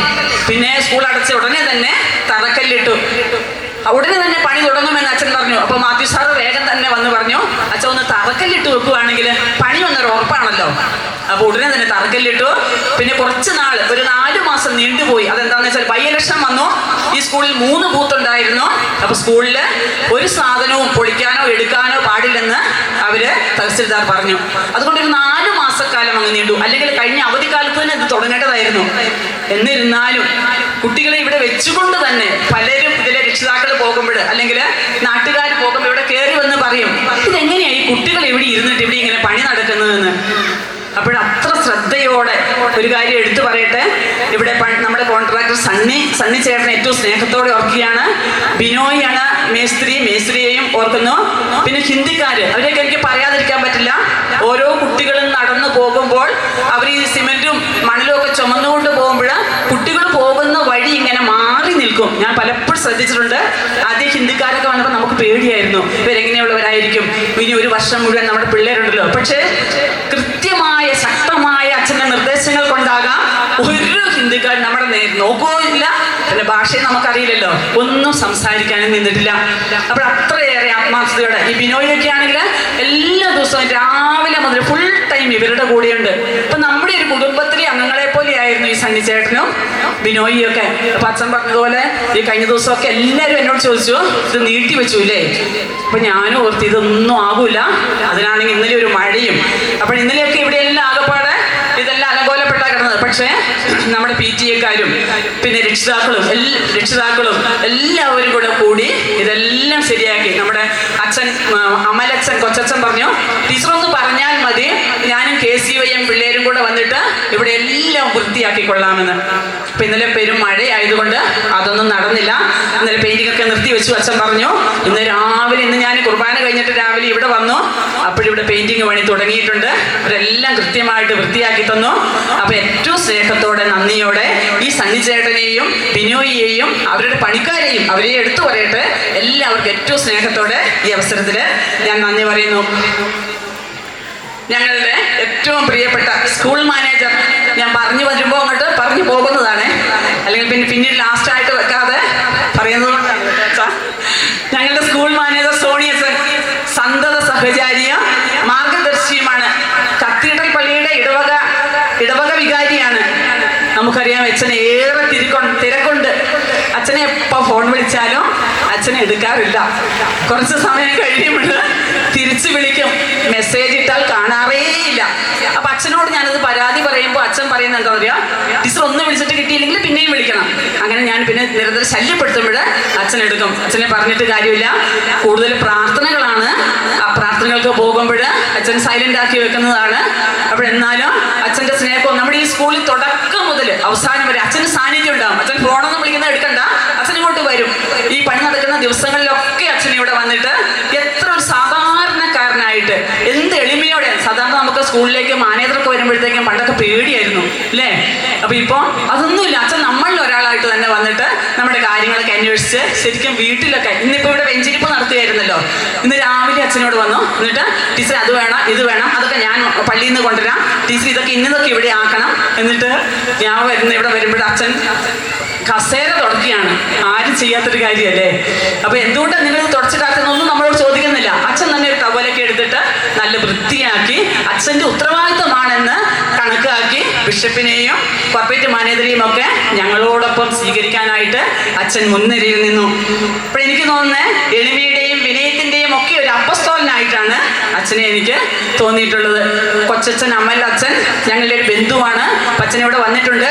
പിന്നെ സ്കൂൾ അടച്ച ഉടനെ തന്നെ തറക്കല്ലിട്ടു. ഉടനെ തന്നെ പണി തുടങ്ങുമെന്ന് അച്ഛൻ പറഞ്ഞു. അപ്പോൾ മാത്യു സാറ് വേഗം തന്നെ വന്ന് പറഞ്ഞു, അച്ഛൻ ഒന്ന് തറക്കല്ലിട്ട് വെക്കുവാണെങ്കിൽ പണി വന്നൊരു ഉറപ്പാണല്ലോ. അപ്പോൾ ഉടനെ തന്നെ തറക്കല്ലിട്ടു. പിന്നെ കുറച്ച് നാൾ, ഒരു 4 മാസം നീണ്ടുപോയി. അതെന്താണെന്ന് വെച്ചാൽ ബൈ ഇലക്ഷൻ വന്നു. ഈ സ്കൂളിൽ 3 ബൂത്ത് ഉണ്ടായിരുന്നു. അപ്പോൾ സ്കൂളിൽ ഒരു സാധനവും പൊളിക്കാനോ എടുക്കാനോ പാടില്ലെന്ന് അവര് തഹസിൽദാർ പറഞ്ഞു. അതുകൊണ്ട് ഒരു 4 മാസക്കാലം അങ്ങ് നീണ്ടു. അല്ലെങ്കിൽ കഴിഞ്ഞ അവധിക്കാലത്ത് തന്നെ ഇത് തുടങ്ങേണ്ടതായിരുന്നു. എന്നിരുന്നാലും കുട്ടികളെ ഇവിടെ വെച്ചുകൊണ്ട് തന്നെ പലരും ഇതിലെ രക്ഷിതാക്കൾ പോകുമ്പോൾ അല്ലെങ്കിൽ നാട്ടുകാർ പോകുമ്പോൾ ഇവിടെ കയറി വന്ന് പറയും, ഇതെങ്ങനെയായി കുട്ടികൾ ഇവിടെ ഇരുന്നിട്ട് ഇവിടെ ഇങ്ങനെ പണി നടക്കുന്നതെന്ന്. അപ്പോഴത്ര ശ്രദ്ധയോടെ ഒരു കാര്യം എടുത്തു പറയട്ടെ. ഇവിടെ നമ്മുടെ കോൺട്രാക്ടർ സണ്ണി ചേട്ടനെ ഏറ്റവും സ്നേഹത്തോടെ ഓർക്കുകയാണ്. ബിനോയിയാണ് മേസ്ത്രിയെയും ഓർക്കുന്നു. പിന്നെ ഹിന്ദിക്കാര്, അവരെയൊക്കെ എനിക്ക് പറയാതിരിക്കാൻ പറ്റില്ല. ഓരോ കുട്ടികളും നടന്നു പോകുമ്പോൾ അവർ ഈ സിമെന്റും മണലും ഒക്കെ ചുമന്നുകൊണ്ട് പോകുമ്പോൾ കുട്ടികൾ പോകുന്ന വഴി ഇങ്ങനെ മാറി നിൽക്കും. ഞാൻ പലപ്പോഴും ശ്രദ്ധിച്ചിട്ടുണ്ട്. ആദ്യം ഹിന്ദിക്കാരൊക്കെ വന്നപ്പോൾ നമുക്ക് പേടിയായിരുന്നു, ഇവരെങ്ങനെയുള്ളവരായിരിക്കും, ഇനി ഒരു വർഷം മുഴുവൻ നമ്മുടെ പിള്ളേരുണ്ടല്ലോ. പക്ഷേ കൃത്യമായ ശക്തമായ അച്ഛൻ്റെ നിർദ്ദേശങ്ങൾ കൊണ്ടാകാം ഒരു ഹിന്ദിക്കാർ നമ്മുടെ നോക്കുകയില്ല, പിന്നെ ഭാഷയും നമുക്കറിയില്ലല്ലോ, ഒന്നും സംസാരിക്കാനും നിന്നിട്ടില്ല. അപ്പോൾ അത്രയേറെ ആത്മാർത്ഥതയോടെ ഈ ബിനോയൊക്കെ ആണെങ്കിൽ എല്ലാ ദിവസവും രാവിലെ മുതൽ ഫുൾ ടൈം ഇവരുടെ കൂടെയുണ്ട്. അപ്പം നമ്മുടെ ഒരു കുടുംബത്തിലെ അംഗങ്ങളെ പോലെയായിരുന്നു ഈ സണ്ണി ചേട്ടനും ബിനോയിയൊക്കെ. അപ്പം അച്ഛൻ പറഞ്ഞതുപോലെ ഈ കഴിഞ്ഞ ദിവസമൊക്കെ എല്ലാവരും എന്നോട് ചോദിച്ചു, ഇത് നീട്ടി വെച്ചു ഇല്ലേ? അപ്പം ഞാനും ഓർത്ത് ഇതൊന്നും ആകൂല. അതിനാണെങ്കിൽ ഇന്നലെ ഒരു മഴയും. അപ്പോൾ ഇന്നലെയൊക്കെ ഇവിടെയെല്ലാം ആകപ്പാടെ ഇതെല്ലാം അലങ്കോലപ്പെട്ടാ കിടന്നത്. പക്ഷേ നമ്മുടെ PTA-ക്കാരും പിന്നെ രക്ഷിതാക്കളും എല്ലാവരും കൂടെ കൂടി ഇതെല്ലാം ശരിയാക്കി. നമ്മുടെ അച്ഛൻ അമലച്ഛൻ കൊച്ചച്ഛൻ പറഞ്ഞു, ടീച്ചറൊന്ന് പറഞ്ഞാൽ മതി, ഞാനും KCYM പിള്ളേരും കൂടെ വന്നിട്ട് ഇവിടെ എല്ലാം വൃത്തിയാക്കിക്കൊള്ളാമെന്ന്. അപ്പം ഇന്നലെ പെരും മഴയായതുകൊണ്ട് അതൊന്നും നടന്നില്ല. ഇന്നലെ പെയിന്റിംഗ് ഒക്കെ നിർത്തി വെച്ചു. അച്ഛൻ പറഞ്ഞു ഇന്ന് ഞാൻ കുർബാന കഴിഞ്ഞിട്ട് രാവിലെ ഇവിടെ വന്നു, അപ്പോഴിവിടെ പെയിന്റിങ് പണി തുടങ്ങിയിട്ടുണ്ട്, അവരെല്ലാം കൃത്യമായിട്ട് വൃത്തിയാക്കി തന്നു. അപ്പൊ ഏറ്റവും സ്നേഹത്തോടെ നന്ദിയോടെ ഈ സണ്ണി ചേട്ടനെയും ബിനോയിയെയും അവരുടെ പണിക്കാരെയും അവരെ എടുത്തു പറയട്ടെ, എല്ലാവർക്കും ഏറ്റവും സ്നേഹത്തോടെ ഈ അവസരത്തിൽ ഞാൻ നന്ദി പറയുന്നു. ഞങ്ങളുടെ ഏറ്റവും പ്രിയപ്പെട്ട സ്കൂൾ മാനേജർ, ഞാൻ പറഞ്ഞു വരുമ്പോൾ അങ്ങോട്ട് പറഞ്ഞു പോകുന്നതാണ്, അല്ലെങ്കിൽ പിന്നീട് ലാസ്റ്റായിട്ട് വെക്കാതെ പറയുന്നത് കൊണ്ടാണ്. ഞങ്ങളുടെ സ്കൂൾ മാനേജർ സോണിയച്ചൻ സന്തത സഹചാരിയും മാർഗദർശിയുമാണ്. കത്തീഡ്രൽ പള്ളിയുടെ ഇടവക വികാരിയാണ്. നമുക്കറിയാം അച്ഛനെ ഏറെ തിരക്കുണ്ട്. അച്ഛനെ എപ്പോൾ ഫോൺ വിളിച്ചാലും അച്ഛനെ എടുക്കാറില്ല. കുറച്ച് സമയം കഴിയുമ്പോൾ തിരിച്ചു വിളിക്കും, മെസ്സേജ് ഇട്ടാൽ കാണാറേ ഇല്ല. അപ്പൊ അച്ഛനോട് ഞാനത് പരാതി പറയുമ്പോൾ അച്ഛൻ പറയുന്നത് എന്താ പറയുക, ടീച്ചർ ഒന്ന് വിളിച്ചിട്ട് കിട്ടിയില്ലെങ്കിൽ പിന്നെയും വിളിക്കണം. അങ്ങനെ ഞാൻ പിന്നെ നിരന്തരം ശല്യപ്പെടുത്തുമ്പോൾ അച്ഛൻ എടുക്കും. അച്ഛനെ പറഞ്ഞിട്ട് കാര്യമില്ല, കൂടുതൽ പ്രാർത്ഥനകളാണ്. ആ പ്രാർത്ഥനകൾക്ക് പോകുമ്പോൾ അച്ഛൻ സൈലന്റ് ആക്കി വെക്കുന്നതാണ്. അപ്പോഴെന്നാലും അച്ഛൻ്റെ സ്നേഹവും നമ്മുടെ ഈ സ്കൂളിൽ തുടക്കം മുതൽ അവസാനം വരെ അച്ഛൻ്റെ സാന്നിധ്യം ഉണ്ടാകും. അച്ഛൻ ഫോണൊന്നും വിളിക്കുന്നത് എടുക്കണ്ട, അച്ഛൻ ഇങ്ങോട്ട് വരും. ഈ പണി നടക്കുന്ന ദിവസങ്ങളിലൊക്കെ അച്ഛൻ ഇവിടെ വന്നിട്ട് എത്ര ഒരു സാധാരണക്കാരനായിട്ട് എന്ത് എളിമയോടെ. സാധാരണ നമുക്ക് സ്കൂളിലേക്ക് മാനേജർക്ക് വരുമ്പോഴത്തേക്കും പണ്ടൊക്കെ പേടിയായിരുന്നു അല്ലേ? അപ്പൊ ഇപ്പൊ അതൊന്നുമില്ല. അച്ഛൻ നമ്മളിൽ ഒരാളായിട്ട് തന്നെ വന്നിട്ട് നമ്മുടെ കാര്യങ്ങളൊക്കെ അന്വേഷിച്ച് ശരിക്കും വീട്ടിലൊക്കെ ഇന്നിപ്പോ ഇവിടെ വെഞ്ചിരിപ്പ് നടത്തുകയായിരുന്നല്ലോ. ഇന്ന് രാവിലെ അച്ഛനോട് വന്നു, എന്നിട്ട് ടീച്ചർ അത് വേണം ഇത് വേണം, അതൊക്കെ ഞാൻ പള്ളിയിൽ നിന്ന് കൊണ്ടുവരാം, ടീച്ചർ ഇതൊക്കെ ഇന്നതൊക്കെ ഇവിടെ ആക്കണം. എന്നിട്ട് ഞാൻ ഇവിടെ വരുമ്പോൾ അച്ഛൻ കസേര തുടക്കുകയാണ്. ആരും ചെയ്യാത്തൊരു കാര്യമല്ലേ? അപ്പൊ എന്തുകൊണ്ടാണ് നിങ്ങൾ തുടച്ചിട്ടാക്കുന്നൊന്നും നമ്മളോട് ചോദിക്കുന്നില്ല. അച്ഛൻ തന്നെ ഒരു ടവലൊക്കെ എടുത്തിട്ട് നല്ല വൃത്തിയാക്കി അച്ഛൻ്റെ ഉത്തരവാദിത്വമാണെന്ന് കണക്കാക്കി ബിഷപ്പിനെയും കോർപ്പറേറ്റ് മാനേജരെയും ഒക്കെ ഞങ്ങളോടൊപ്പം സ്വീകരിക്കാനായിട്ട് അച്ഛൻ മുൻനിരയിൽ നിന്നു. അപ്പോൾ എനിക്ക് തോന്നുന്നത് എളിമയുടെയും വിനയത്തിൻ്റെയും ഒക്കെ ഒരു അപ്പസ്തോലനായിട്ടാണ് അച്ഛനെ എനിക്ക് തോന്നിയിട്ടുള്ളത്. കൊച്ചച്ഛൻ അമ്മൽ അച്ഛൻ ഞങ്ങളുടെ ഒരു ബന്ധുവാണ്. അച്ഛൻ ഇവിടെ വന്നിട്ടുണ്ട്.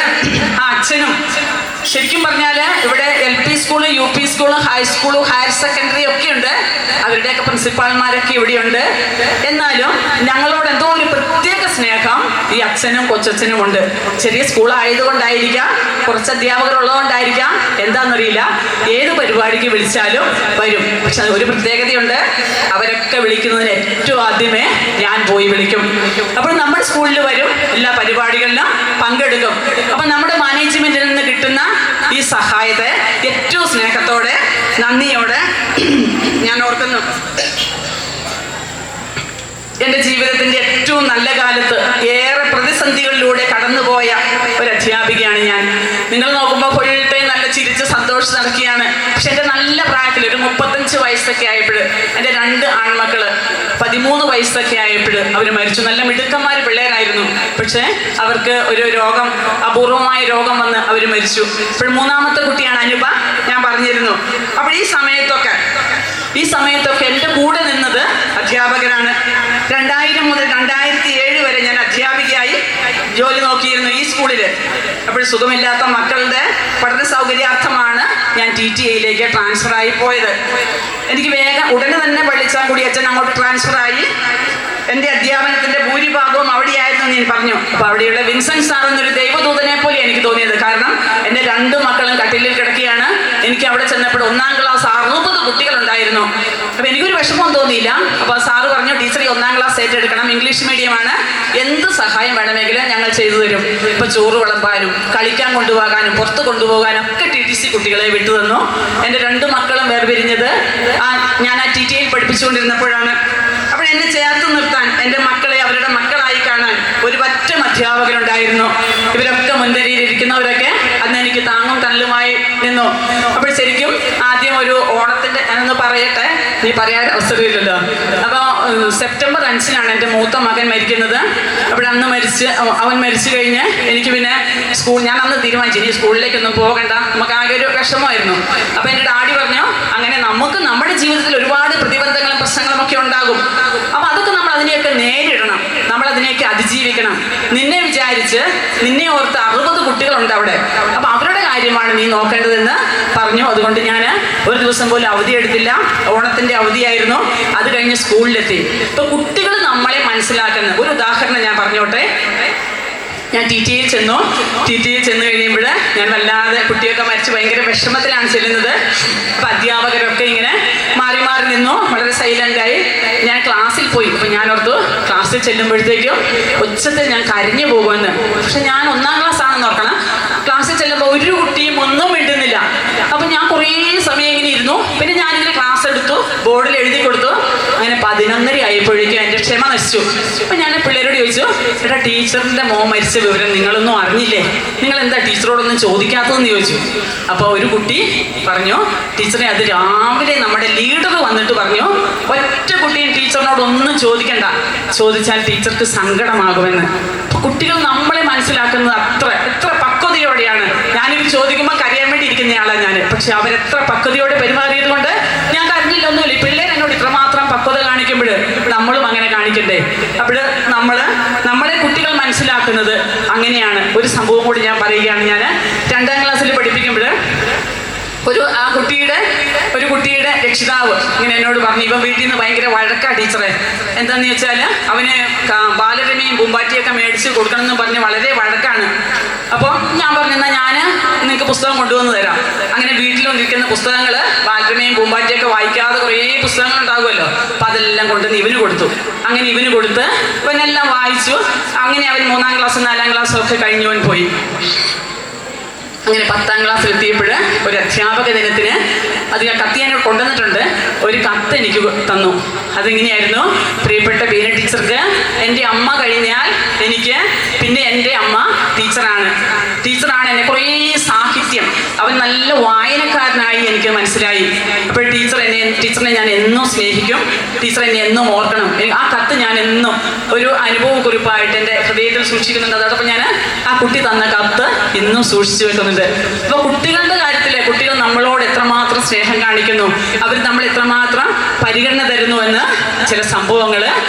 ആ അച്ഛനും ശരിക്കും പറഞ്ഞാൽ ഇവിടെ LP school, UP school, high school, higher secondary ഒക്കെ ഉണ്ട്. അവരുടെയൊക്കെ പ്രിൻസിപ്പാൾമാരൊക്കെ ഇവിടെയുണ്ട്. എന്നാലും ഞങ്ങളോട് എന്തോ ഒരു പ്രത്യേക സ്നേഹം ഈ അച്ഛനും കൊച്ചച്ഛനും ഉണ്ട്. ചെറിയ സ്കൂളായതുകൊണ്ടായിരിക്കാം, കുറച്ച് അധ്യാപകർ ഉള്ളതുകൊണ്ടായിരിക്കാം, എന്താണെന്നറിയില്ല, ഏത് പരിപാടിക്ക് വിളിച്ചാലും വരും. പക്ഷെ ഒരു പ്രത്യേകതയുണ്ട്, അവരൊക്കെ വിളിക്കുന്നതിന് ഏറ്റവും ആദ്യമേ ഞാൻ പോയി വിളിക്കും. അപ്പോൾ നമ്മുടെ സ്കൂളിൽ വരും, എല്ലാ പരിപാടികളിലും പങ്കെടുക്കും. അപ്പം നമ്മുടെ മാനേജ്മെന്റിൽ നിന്ന് കിട്ടുന്ന ഈ സഹായത്തെ ഏറ്റവും സ്നേഹത്തോടെ നന്ദിയോടെ ഞാൻ ഓർക്കുന്നു. എൻ്റെ ജീവിതത്തിൻ്റെ ഏറ്റവും നല്ല കാലത്ത് ഏറെ പ്രതിസന്ധികളിലൂടെ കടന്നുപോയ ഒരു അധ്യാപികയാണ് ഞാൻ. നിങ്ങൾ നോക്കുമ്പോൾ ഫുൾ ടൈം നല്ല ചിരിച്ച് സന്തോഷിച്ച് നടക്കുകയാണ്. പക്ഷെ എൻ്റെ നല്ല പ്രായത്തിൽ ഒരു 35 വയസ്സൊക്കെ ആയപ്പോൾ എൻ്റെ 2 ആൺമക്കൾ 13 വയസ്സൊക്കെ ആയപ്പോൾ അവർ മരിച്ചു. നല്ല മിടുക്കന്മാർ പിള്ളേരായിരുന്നു. പക്ഷേ അവർക്ക് ഒരു രോഗം, അപൂർവമായ രോഗം വന്ന് അവർ മരിച്ചു. ഇപ്പോൾ 3ാമത്തെ കുട്ടിയാണ് അനുപ, ഞാൻ പറഞ്ഞിരുന്നു. അപ്പോൾ ഈ സമയത്തൊക്കെ എൻ്റെ കൂടെ നിന്നത് അധ്യാപകരാണ്. 2000 മുതൽ 2007 വരെ ഞാൻ അധ്യാപികയായി ജോലി നോക്കിയിരുന്നു ഈ സ്കൂളിൽ. അപ്പോൾ സുഖമില്ലാത്ത മക്കളുടെ പഠന സൗകര്യാർത്ഥമാണ് ഞാൻ TTA-യിലേക്ക് ട്രാൻസ്ഫറായി പോയത്. എനിക്ക് ഉടനെ തന്നെ പള്ളിച്ചാങ്കുടി അച്ഛൻ അങ്ങോട്ട് ട്രാൻസ്ഫറായി. എൻ്റെ അധ്യാപനത്തിൻ്റെ ഭൂരിഭാഗവും അവിടെയായിരുന്നു ഞാൻ പറഞ്ഞു. അപ്പോൾ അവിടെയുള്ള വിൻസെന്റ് സാർ എന്നൊരു ദൈവദൂതനെ പോലെ എനിക്ക് തോന്നിയത്. കാരണം എൻ്റെ 2 മക്കളും കട്ടിലിൽ കിടക്കുകയാണ്. എനിക്ക് അവിടെ ചെന്നപ്പോൾ 1ാം ക്ലാസ് 60 കുട്ടികളുണ്ടായിരുന്നു. അപ്പോൾ എനിക്കൊരു വിഷമവും തോന്നിയില്ല. അപ്പോൾ സാറ് പറഞ്ഞു, ടീച്ചർ 1ാം ക്ലാസ് ഏറ്റെടുക്കണം, ഇംഗ്ലീഷ് മീഡിയമാണ്, എന്ത് സഹായം വേണമെങ്കിലും ഞങ്ങൾ ചെയ്തു തരും. ഇപ്പോൾ ചോറ് വിളമ്പാനും കളിക്കാൻ കൊണ്ടുപോകാനും പുറത്ത് കൊണ്ടുപോകാനും ഒക്കെ TTC കുട്ടികളെ വിട്ടു തന്നു. എൻ്റെ 2 മക്കളും വേർപിരിഞ്ഞത് ഞാൻ ആ TTA-യിൽ പഠിപ്പിച്ചുകൊണ്ടിരുന്നപ്പോഴാണ്. അപ്പോൾ എന്നെ ചേർത്ത് നിർത്താൻ, എൻ്റെ മക്കളെ അവരുടെ മക്കളായി കാണാൻ ഒരു പറ്റം അധ്യാപകരുണ്ടായിരുന്നു. ഇവരൊക്കെ മുൻനിരയിലിരിക്കുന്നവരൊക്കെ അന്ന് എനിക്ക് താങ്ങും തണലുമായി നിന്നു. അപ്പോൾ ശരിക്കും ആദ്യം ഒരു ഓണത്തിൻ്റെ ഞാനൊന്ന് പറയട്ടെ, നീ പറയാൻ അവസരമില്ലല്ലോ. അപ്പോൾ സെപ്റ്റംബർ 5-നാണ് എൻ്റെ മൂത്ത മകൻ മരിക്കുന്നത്. അപ്പോൾ അന്ന് അവൻ മരിച്ചു കഴിഞ്ഞ് എനിക്ക് പിന്നെ ഞാൻ അന്ന് തീരുമാനിച്ചു ഇനി സ്കൂളിലേക്കൊന്നും പോകണ്ട, നമുക്ക് ആകെ ഒരു വിഷമമായിരുന്നു. അപ്പോൾ എൻ്റെ ഡാഡി പറഞ്ഞു, അങ്ങനെ നമുക്ക് നമ്മുടെ ജീവിതത്തിൽ ഒരുപാട് പ്രതിബന്ധങ്ങളും പ്രശ്നങ്ങളും ഒക്കെ ഉണ്ടാകും. അപ്പോൾ അതൊക്കെ നമ്മൾ അതിനെയൊക്കെ നേരിടണം, നമ്മൾ അതിനെയൊക്കെ അതിജീവിക്കണം. നിന്നെ വിചാരിച്ച് നിന്നെ ഓർത്ത് 60 കുട്ടികളുണ്ട് അവിടെ, അപ്പോൾ അവരുടെ കാര്യമാണ് നീ നോക്കേണ്ടതെന്ന് പറഞ്ഞു. അതുകൊണ്ട് ഞാൻ ഒരു ദിവസം പോലും അവധി എടുത്തില്ല. ഓണത്തിൻ്റെ അവധിയായിരുന്നു. അത് കഴിഞ്ഞ് സ്കൂളിലെത്തി. ഇപ്പോൾ കുട്ടികൾ നമ്മളെ മനസ്സിലാക്കുന്ന ഒരു ഉദാഹരണം ഞാൻ പറഞ്ഞോട്ടെ. ഞാൻ TTE ചെന്നു കഴിയുമ്പോൾ ഞാൻ വല്ലാതെ, കുട്ടിയൊക്കെ മരിച്ച് ഭയങ്കര വിഷമത്തിലാണ് ചെല്ലുന്നത്. അപ്പം അധ്യാപകരൊക്കെ ഇങ്ങനെ മാറി മാറി നിന്നു, വളരെ സൈലൻ്റായി. ഞാൻ ക്ലാസ്സിൽ പോയി. അപ്പം ഞാൻ ഓർത്തു ക്ലാസ്സിൽ ചെല്ലുമ്പോഴത്തേക്കും ഉച്ചത്തിൽ ഞാൻ കരഞ്ഞു പോകുമെന്ന്. പക്ഷെ ഞാൻ 1-ാം ക്ലാസ് ആണെന്ന് ഓർക്കണം. ക്ലാസ്സിൽ ചെല്ലുമ്പോൾ ഒരു കുട്ടിയും ഒന്നും മിണ്ടുന്നില്ല. അപ്പം ഞാൻ കുറേ സമയം ഇങ്ങനെ ഇരുന്നു. പിന്നെ ഞാനിങ്ങനെ ക്ലാസ് എടുത്തു, ബോർഡിൽ എഴുതി കൊടുത്തു. അങ്ങനെ 11:30 ആയപ്പോഴേക്കും എൻ്റെ ക്ഷമ നശിച്ചു. അപ്പം ഞാൻ പിള്ളേരോട് ചോദിച്ചു, എടാ ടീച്ചറിൻ്റെ മോൻ മരിച്ച വിവരം നിങ്ങളൊന്നും അറിഞ്ഞില്ലേ? നിങ്ങൾ എന്താ ടീച്ചറോടൊന്നും ചോദിക്കാത്തതെന്ന് ചോദിച്ചു. അപ്പോൾ ഒരു കുട്ടി പറഞ്ഞു, ടീച്ചറെ അത് രാവിലെ നമ്മുടെ ലീഡർ വന്നിട്ട് പറഞ്ഞു, ഒറ്റ കുട്ടിയും ടീച്ചറിനോടൊന്നും ചോദിക്കണ്ട, ചോദിച്ചാൽ ടീച്ചർക്ക് സങ്കടമാകുമെന്ന്. അപ്പോൾ കുട്ടികൾ നമ്മളെ മനസ്സിലാക്കുന്നത് എത്ര പക്വതയോടെയാണ്. ഞാനിത് ചോദിക്കുമ്പോൾ കരയാൻ വേണ്ടി ഇരിക്കുന്നയാളാണ് ഞാൻ. പക്ഷെ അവരെത്ര പക്വതയോടെ പെരുമാറിയത് കൊണ്ട് ഞാൻ കരഞ്ഞില്ല, ഒന്നുമില്ല. പിള്ളേർ എന്നോട് ഇത്രമാത്രം പക്വത കാണിക്കുമ്പോൾ നമ്മളും അങ്ങനെ കാണിക്കണ്ടേ? അപ്പോൾ നമ്മളെ കുട്ടികൾ മനസ്സിലാക്കുന്നത് അങ്ങനെയാണ്. ഒരു സംഭവം കൂടി ഞാൻ പറയുകയാണ്. ഞാൻ 2-ാം ക്ലാസ്സിൽ പഠിപ്പിക്കുമ്പോൾ ഒരു കുട്ടിയുടെ രക്ഷിതാവ് ഇങ്ങനെ എന്നോട് പറഞ്ഞു, ഇവൻ വീട്ടിൽ നിന്ന് ഭയങ്കര വഴക്കാ ടീച്ചറെ. എന്താന്ന് വെച്ചാൽ അവന് ബാലരമയും പൂമ്പാറ്റിയൊക്കെ മേടിച്ച് കൊടുക്കണമെന്ന് പറഞ്ഞ് വളരെ വഴക്കാണ്. അപ്പോൾ ഞാൻ പറഞ്ഞു, എന്നാൽ ഞാൻ നിങ്ങൾക്ക് പുസ്തകം കൊണ്ടുവന്ന് തരാം. അങ്ങനെ വീട്ടിലിരിക്കുന്ന പുസ്തകങ്ങൾ, ബാലരമയും പൂമ്പാറ്റിയൊക്കെ വായിക്കാതെ കുറേ പുസ്തകങ്ങൾ ഉണ്ടാകുമല്ലോ, അപ്പം അതെല്ലാം കൊണ്ടുവന്ന് ഇവന് കൊടുത്തു. അങ്ങനെ ഇവന് കൊടുത്ത് ഇവനെല്ലാം വായിച്ചു. അങ്ങനെ അവൻ 3-ാം ക്ലാസ്സും 4-ാം ക്ലാസ്സും ഒക്കെ കഴിഞ്ഞവൻ പോയി. അങ്ങനെ 10-ാം ക്ലാസ്സിൽ എത്തിയപ്പോൾ ഒരു അധ്യാപക ദിനത്തിന് അത് ഞാൻ കത്ത് ഞാൻ കൊണ്ടുവന്നിട്ടുണ്ട്. ഒരു കത്ത് എനിക്ക് തന്നു. അതിങ്ങനെയായിരുന്നു, പ്രിയപ്പെട്ട ബീന ടീച്ചർക്ക് എൻ്റെ അമ്മ കഴിഞ്ഞാൽ എനിക്ക് പിന്നെ എൻ്റെ അമ്മ ടീച്ചറാണ് എന്നെ കുറേ സാഹിത്യം, അവൻ നല്ല വായനക്കാരനായി എനിക്ക് മനസ്സിലായി. അപ്പോൾ ടീച്ചറിനെ ഞാൻ എന്നും സ്നേഹിക്കും, ടീച്ചർ എന്നെ എന്നും ഓർക്കണം. ആ കത്ത് ഞാൻ എന്നും ഒരു അനുഭവക്കുറിപ്പായിട്ട് എൻ്റെ ഹൃദയത്തിൽ സൂക്ഷിക്കുന്നുണ്ട്. അതോടൊപ്പം ഞാൻ ആ കുട്ടി തന്ന കത്ത് ഇന്നും സൂക്ഷിച്ചു വെക്കുന്നുണ്ട്. അപ്പോൾ കുട്ടികളുടെ കാര്യത്തിൽ കുട്ടികൾ നമ്മളോട് എത്രമാത്രം സ്നേഹം കാണിക്കുന്നു, അവർ നമ്മൾ എത്രമാത്രം പരിഗണന തരുന്നുവെന്ന് ചില സംഭവങ്ങൾ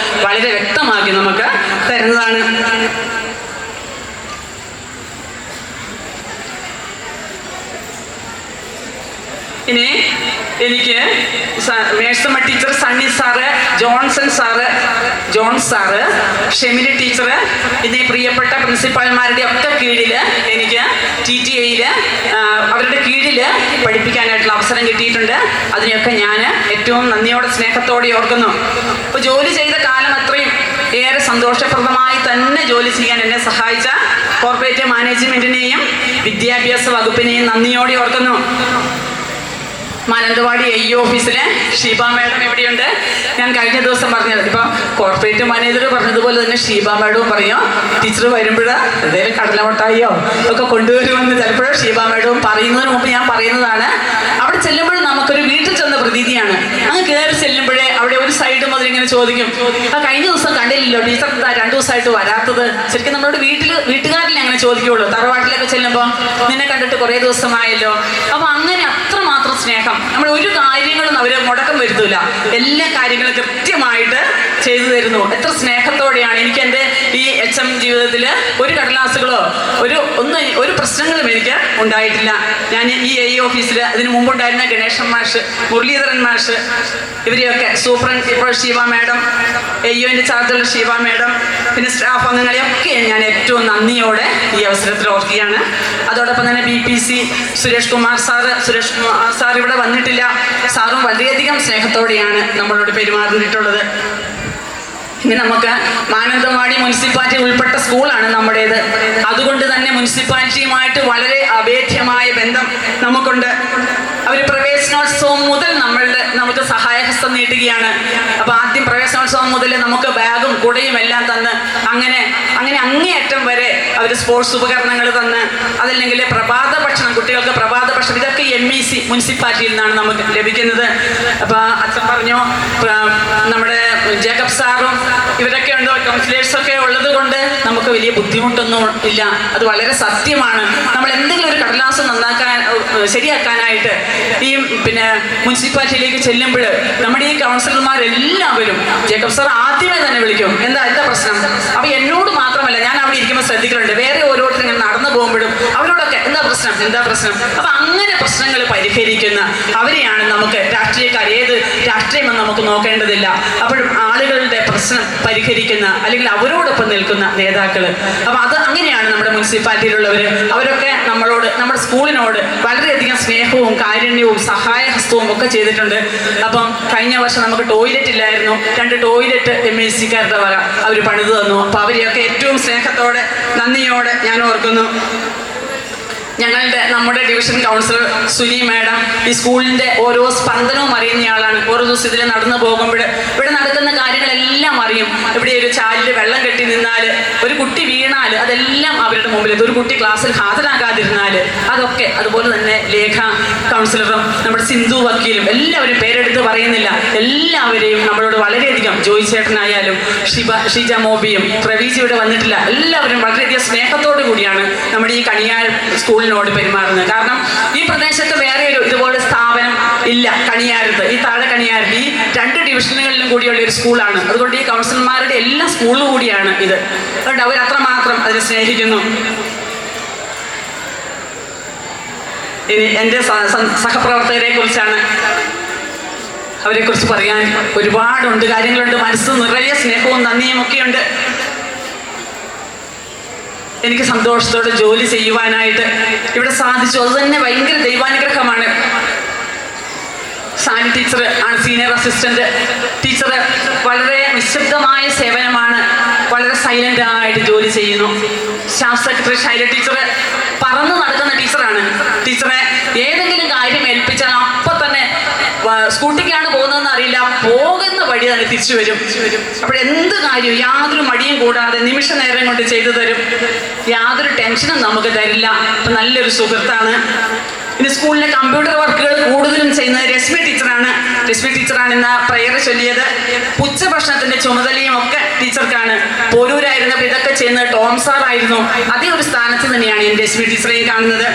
വളരെ വ്യക്തമാക്കി നമുക്ക് തരുന്നതാണ്. ഇനി എനിക്ക് Mercyamma teacher, Sunny sir, John sir, Shemili teacher എന്നീ പ്രിയപ്പെട്ട പ്രിൻസിപ്പാൾമാരുടെ ഒക്കെ കീഴിൽ എനിക്ക് TTEയിൽ അവരുടെ കീഴിൽ പഠിപ്പിക്കാനായിട്ടുള്ള അവസരം കിട്ടിയിട്ടുണ്ട്. അതിനെയൊക്കെ ഞാൻ ഏറ്റവും നന്ദിയോടെ സ്നേഹത്തോടെ ഓർക്കുന്നു. അപ്പോൾ ജോലി ചെയ്ത കാലം അത്രയും ഏറെ സന്തോഷപ്രദമായി തന്നെ ജോലി ചെയ്യാൻ എന്നെ സഹായിച്ച കോർപ്പറേറ്റ് മാനേജ്മെൻറ്റിനെയും വിദ്യാഭ്യാസ വകുപ്പിനെയും നന്ദിയോടെ ഓർക്കുന്നു. മാനന്തവാടി AE ഓഫീസിലെ ഷീബ മാഡം എവിടെയുണ്ട്? ഞാൻ കഴിഞ്ഞ ദിവസം പറഞ്ഞത്, ഇപ്പോൾ കോർപ്പറേറ്റ് മാനേജർ പറഞ്ഞതുപോലെ തന്നെ ഷീബ മാഡവും പറയും, ടീച്ചർ വരുമ്പോൾ എന്തെങ്കിലും കടലമുട്ടായിയോ ഒക്കെ കൊണ്ടുവരുമെന്ന് ചിലപ്പോഴും ഷീബ മാഡവും പറയുന്നതിന് മുമ്പ് ഞാൻ പറയുന്നതാണ്. അവിടെ ചെല്ലുമ്പോൾ നമുക്കൊരു വീട്ടിൽ ചെന്ന പ്രതീതിയാണ്. അങ്ങ് കയറി ചെല്ലുമ്പോഴേ അവിടെ ഒരു സൈഡ് മുതൽ ഇങ്ങനെ ചോദിക്കും, കഴിഞ്ഞ ദിവസം കണ്ടില്ലല്ലോ ടീച്ചർ, 2 ദിവസമായിട്ട് വരാത്തത്. ശരിക്കും നമ്മളോട് വീട്ടുകാരിൽ അങ്ങനെ ചോദിക്കുകയുള്ളൂ. തറവാട്ടിലൊക്കെ ചെല്ലുമ്പോൾ നിന്നെ കണ്ടിട്ട് കുറേ ദിവസമായല്ലോ. അപ്പോൾ അങ്ങനെ അത്രമാത്രം സ്നേഹം. നമ്മൾ ഒരു കാര്യങ്ങളും അവർ മുടക്കം വരുത്തില്ല, എല്ലാ കാര്യങ്ങളും കൃത്യമായിട്ട് ചെയ്തു തരുന്നു. എത്ര സ്നേഹത്തോടെയാണ്. എനിക്ക് എൻ്റെ ഈ HM ജീവിതത്തിൽ ഒരു കടലാസുകളോ ഒരു പ്രശ്നങ്ങളും എനിക്ക് ഉണ്ടായിട്ടില്ല. ഞാൻ ഈ AE ഓഫീസിൽ അതിന് മുമ്പുണ്ടായിരുന്ന ഗണേശൻ മാഷ്, മുരളീധരൻ മാഷ്, ഇവരെയൊക്കെ സൂപ്രണ്ട്, ഇപ്പോൾ ശിവ മാഡം, AEOൻ്റെ ചാർജുള്ള ശിവ മാഡം, പിന്നെ സ്റ്റാഫ് അംഗങ്ങളെയൊക്കെ ഞാൻ ഏറ്റവും നന്ദിയോടെ ഈ അവസരത്തിൽ ഓർക്കുകയാണ്. അതോടൊപ്പം തന്നെ BPC സുരേഷ് കുമാർ സാർ ഇവിടെ വന്നിട്ടില്ല. സാറും വളരെയധികം സ്നേഹത്തോടെയാണ് നമ്മളോട് പെരുമാറിയിട്ടുള്ളത്. ഇനി നമുക്ക് മാനന്തവാടി മുനിസിപ്പാലിറ്റി ഉൾപ്പെട്ട സ്കൂളാണ് നമ്മുടേത്. അതുകൊണ്ട് തന്നെ മുനിസിപ്പാലിറ്റിയുമായിട്ട് വളരെ അഭേദ്യമായ ബന്ധം നമുക്കുണ്ട്. അവർ പ്രവേശനോത്സവം മുതൽ നമുക്ക് സഹായഹസ്തം നീട്ടുകയാണ്. അപ്പോൾ ആദ്യം പ്രവേശനോത്സവം മുതൽ നമുക്ക് ബാഗും കുടയും എല്ലാം തന്ന് അങ്ങനെ അങ്ങേയറ്റം വരെ അവർ സ്പോർട്സ് ഉപകരണങ്ങൾ തന്ന്, അതല്ലെങ്കിൽ പ്രഭാത ഭക്ഷണം, കുട്ടികൾക്ക് പ്രഭാത ഭക്ഷണം, ഇതൊക്കെ MEC മുനിസിപ്പാലിറ്റിയിൽ നിന്നാണ് നമുക്ക് ലഭിക്കുന്നത്. അപ്പോൾ അച്ഛൻ പറഞ്ഞു നമ്മുടെ ജേക്കബ് സാറും ഇവരൊക്കെ ഉണ്ട്, കൗൺസിലേഴ്സൊക്കെ ഉള്ളത് കൊണ്ട് നമുക്ക് വലിയ ബുദ്ധിമുട്ടൊന്നും ഇല്ല. അത് വളരെ സത്യമാണ്. നമ്മൾ എന്തെങ്കിലും ഒരു കടലാസ് ശരിയാക്കാനായിട്ട് ഈ മുനിസിപ്പാലിറ്റിയിലേക്ക് ചെല്ലുമ്പോൾ നമ്മുടെ ഈ കൗൺസിലർമാരെല്ലാവരും ജേക്കബ് സാർ ആദ്യമേ തന്നെ വിളിക്കും, എന്താ പ്രശ്നം. അപ്പോൾ എന്നോട് മാത്രമല്ല, ഞാൻ അവിടെ ഇരിക്കുമ്പോൾ ശ്രദ്ധിക്കുന്നുണ്ട്, വേറെ ഓരോരുത്തരും ഇങ്ങനെ നടന്നു പോകുമ്പോഴും അവരോടൊക്കെ എന്താ പ്രശ്നം. അപ്പം അങ്ങനെ പ്രശ്നങ്ങൾ പരിഹരിക്കുന്ന അവരെയാണ് നമുക്ക് രാഷ്ട്രീയക്കാർ, ഏത് രാഷ്ട്രീയമെന്ന് നമുക്ക് നോക്കേണ്ടതില്ല. അപ്പോഴും ആളുകളുടെ പ്രശ്നം പരിഹരിക്കുന്ന അല്ലെങ്കിൽ അവരോടൊപ്പം നിൽക്കുന്ന നേതാക്കൾ. അപ്പം അത് അങ്ങനെയാണ് നമ്മുടെ മുനിസിപ്പാലിറ്റിയിലുള്ളവർ. അവരൊക്കെ നമ്മളോട്, നമ്മുടെ സ്കൂളിനോട് വളരെയധികം സ്നേഹവും കാരുണ്യവും സഹായഹസ്തവും ഒക്കെ ചെയ്തിട്ടുണ്ട്. അപ്പം കഴിഞ്ഞ വർഷം നമുക്ക് ടോയ്ലറ്റ് ഇല്ലായിരുന്നു, 2 ടോയ്ലറ്റ് MEC-കാരുടെ വക അവർ പണിത് തന്നു. അപ്പം അവരെയൊക്കെ ഏറ്റവും സ്നേഹത്തോടെ നന്ദിയോടെ ഞാൻ ഓർക്കുന്നു. നമ്മുടെ ഡിവിഷൻ കൗൺസിലർ സുനി മാഡം ഈ സ്കൂളിൻ്റെ ഓരോ സ്പന്ദനവും അറിയുന്നയാളാണ്. ഓരോ ദിവസം ഇതിൽ നടന്നു പോകുമ്പോൾ ഇവിടെ നടക്കുന്ന കാര്യങ്ങളെല്ലാം അറിയും. ഇവിടെ ഒരു ചാലിൽ വെള്ളം കെട്ടി നിന്നാൽ, ഒരു കുട്ടി വീണാൽ അതെല്ലാം അവരുടെ മുമ്പിലെത്തും. ഒരു കുട്ടി ക്ലാസ്സിൽ ഹാജരാകാതിരുന്നാൽ അതൊക്കെ. അതുപോലെ തന്നെ ലേഖ കൗൺസിലറും നമ്മുടെ സിന്ധു വക്കീലും എല്ലാവരും പേരെടുത്ത് പറയുന്നില്ല, എല്ലാവരെയും നമ്മളോട് വളരെയധികം, ജോയി ചേട്ടനായാലും ഷീജ മോബിയും പ്രവീജ് ഇവിടെ വന്നിട്ടില്ല, എല്ലാവരും വളരെയധികം സ്നേഹത്തോടു കൂടിയാണ് നമ്മുടെ ഈ കണിയാർ സ്കൂളിനോട് പെരുമാറുന്നത്. കാരണം ഈ പ്രദേശത്ത് വേറെ ഒരു ഇതുപോലെ സ്ഥാപനം ഇല്ല. കണിയാരത്ത്, ഈ താഴെ കണിയാരത്ത്, ഈ 2 ഡിവിഷനുകളിലും കൂടിയുള്ള ഒരു സ്കൂളാണ്. അതുകൊണ്ട് ഈ കൗൺസിലർമാരുടെ എല്ലാ സ്കൂളും കൂടിയാണ് ഇത്. അതുകൊണ്ട് അവർ അത്രമാത്രം അതിനെ സ്നേഹിക്കുന്നു. ഇനി എൻ്റെ സഹപ്രവർത്തകരെ കുറിച്ചാണ്. അവരെക്കുറിച്ച് പറയാൻ ഒരുപാടുണ്ട്, കാര്യങ്ങളുണ്ട്. മനസ്സ് നിറയെ സ്നേഹവും നന്ദിയും ഒക്കെയുണ്ട്. എനിക്ക് സന്തോഷത്തോടെ ജോലി ചെയ്യുവാനായിട്ട് ഇവിടെ സാധിച്ചു. അത് തന്നെ ഭയങ്കര ദൈവാനുഗ്രഹമാണ്. സാനി ടീച്ചർ ആണ് സീനിയർ അസിസ്റ്റന്റ് ടീച്ചർ. വളരെ നിശബ്ദമായ സേവനമാണ്, വളരെ സൈലൻ്റായിട്ട് ജോലി ചെയ്യുന്നു. സ്റ്റാഫ് സെക്രട്ടറി ശൈല ടീച്ചർ പറന്ന് നടക്കുന്ന ടീച്ചറാണ്. ടീച്ചറെ ഏതെങ്കിലും കാര്യം ഏൽപ്പിച്ചാൽ അപ്പം തന്നെ സ്കൂട്ടിക്കാണ് പോകുന്നതെന്ന് അറിയില്ല, പോകുന്ന വഴി തന്നെ തിരിച്ചു വരും. അപ്പോഴെന്ത് കാര്യവും യാതൊരു മടിയും കൂടാതെ നിമിഷ നേരം കൊണ്ട് ചെയ്തു തരും. യാതൊരു ടെൻഷനും നമുക്ക് തരില്ല. അപ്പം നല്ലൊരു സുഹൃത്താണ്. ഇനി സ്കൂളിലെ കമ്പ്യൂട്ടർ വർക്കുകൾ കൂടുതലും ചെയ്യുന്നത് രശ്മി ടീച്ചറാണ്. രശ്മി ടീച്ചറാണ് ഇന്ന് പ്രയർ ചൊല്ലിയത്. ഉച്ചഭക്ഷണത്തിന്റെ ചുമതലയും ഒക്കെ ടീച്ചർക്കാണ്. പോരൂരായിരുന്നപ്പോൾ ഇതൊക്കെ ചെയ്യുന്നത് ടോം സാറായിരുന്നു. അതേ ഒരു സ്ഥാനത്ത് തന്നെയാണ് ഞാൻ രശ്മി ടീച്ചറെ കാണുന്നത്.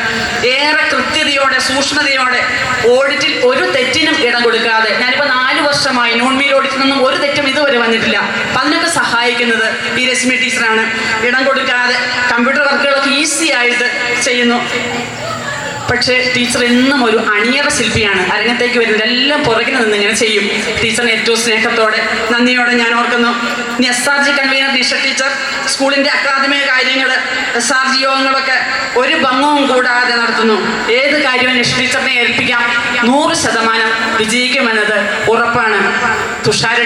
ഏറെ കൃത്യതയോടെ സൂക്ഷ്മതയോടെ ഓഡിറ്റിൽ ഒരു തെറ്റിനും ഇടം കൊടുക്കാതെ, ഞാനിപ്പോൾ 4 വർഷമായി നോൺ മീൽ ഓഡിറ്റിൽ നിന്നും ഒരു തെറ്റും ഇതുവരെ വന്നിട്ടില്ല. അപ്പം അതിനൊക്കെ സഹായിക്കുന്നത് ഈ രശ്മി ടീച്ചറാണ്. ഇടം കൊടുക്കാതെ കമ്പ്യൂട്ടർ വർക്കുകളൊക്കെ ഈസി ആയിട്ട് ചെയ്യുന്നു. പക്ഷേ ടീച്ചർ എന്നും ഒരു അണിയറ ശില്പിയാണ്. അരങ്ങത്തേക്ക് വരുന്നത് എല്ലാം പുറകിൽ നിന്ന് ഇങ്ങനെ ചെയ്യും. ടീച്ചറിനെ ഏറ്റവും സ്നേഹത്തോടെ നന്ദിയോടെ ഞാൻ ഓർക്കുന്നു. ഇനി SRG കൺവീനർ ടീച്ചർ സ്കൂളിൻ്റെ അക്കാദമിക കാര്യങ്ങൾ, SRG യോഗങ്ങളൊക്കെ ഒരു ഭംഗവും കൂടാതെ നടത്തുന്നു. ഏത് കാര്യവും ടീച്ചറിനെ ഏൽപ്പിക്കാം, 100% വിജയിക്കുമെന്നത് ഉറപ്പാണ്. തുഷാര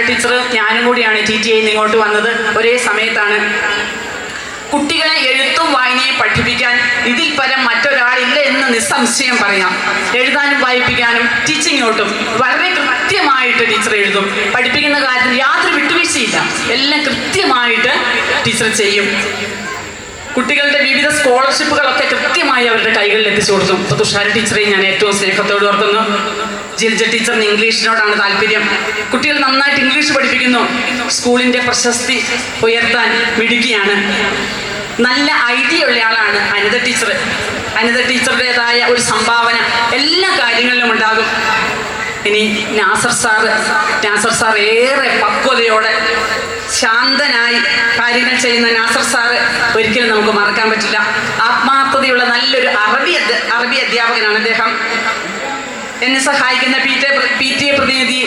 ടീച്ചർ ഞാനും കൂടിയാണ് TTI ഇങ്ങോട്ട് വന്നത്. ഒരേ സമയത്താണ്. കുട്ടികളെ എഴുത്തും വായനയും പഠിപ്പിക്കാൻ ഇതിൽ പരം മറ്റൊരാളില്ല എന്ന് നിസ്സംശയം പറയാം. എഴുതാനും വായിപ്പിക്കാനും ടീച്ചിങ് നോട്ടും വളരെ കൃത്യമായിട്ട് ടീച്ചർ എഴുതും. പഠിപ്പിക്കുന്ന കാര്യത്തിൽ യാതൊരു വിട്ടുവീഴ്ചയില്ല, എല്ലാം കൃത്യമായിട്ട് ടീച്ചർ ചെയ്യും. കുട്ടികളുടെ വിവിധ സ്കോളർഷിപ്പുകളൊക്കെ കൃത്യമായി അവരുടെ കൈകളിൽ എത്തിച്ചു കൊടുക്കും. അപ്പോൾ തുഷാര ടീച്ചറെ ഞാൻ ഏറ്റവും സ്നേഹത്തോട് ഓർക്കുന്നു. ജിൽജ ടീച്ചറിന് ഇംഗ്ലീഷിനോടാണ് താല്പര്യം. കുട്ടികൾ നന്നായിട്ട് ഇംഗ്ലീഷ് പഠിപ്പിക്കുന്നു. സ്കൂളിൻ്റെ പ്രശസ്തി ഉയർത്താൻ മിടുക്കിയാണ്. നല്ല ഐഡിയ ഉള്ള ആളാണ് അനിത ടീച്ചർ. അനിത ടീച്ചറുടേതായ ഒരു സംഭാവന എല്ലാ കാര്യങ്ങളിലും ഉണ്ടാകും. ഇനി നാസർ സാർ ഏറെ പക്വതയോടെ ശാന്തനായി കാര്യങ്ങൾ ചെയ്യുന്ന നാസർ സാറ് ഒരിക്കലും നമുക്ക് മറക്കാൻ പറ്റില്ല. ആത്മാർത്ഥതയുള്ള നല്ലൊരു അറബി അധ്യാപകനാണ് അദ്ദേഹം. എന്നെ സഹായിക്കുന്ന PTA പ്രതിനിധി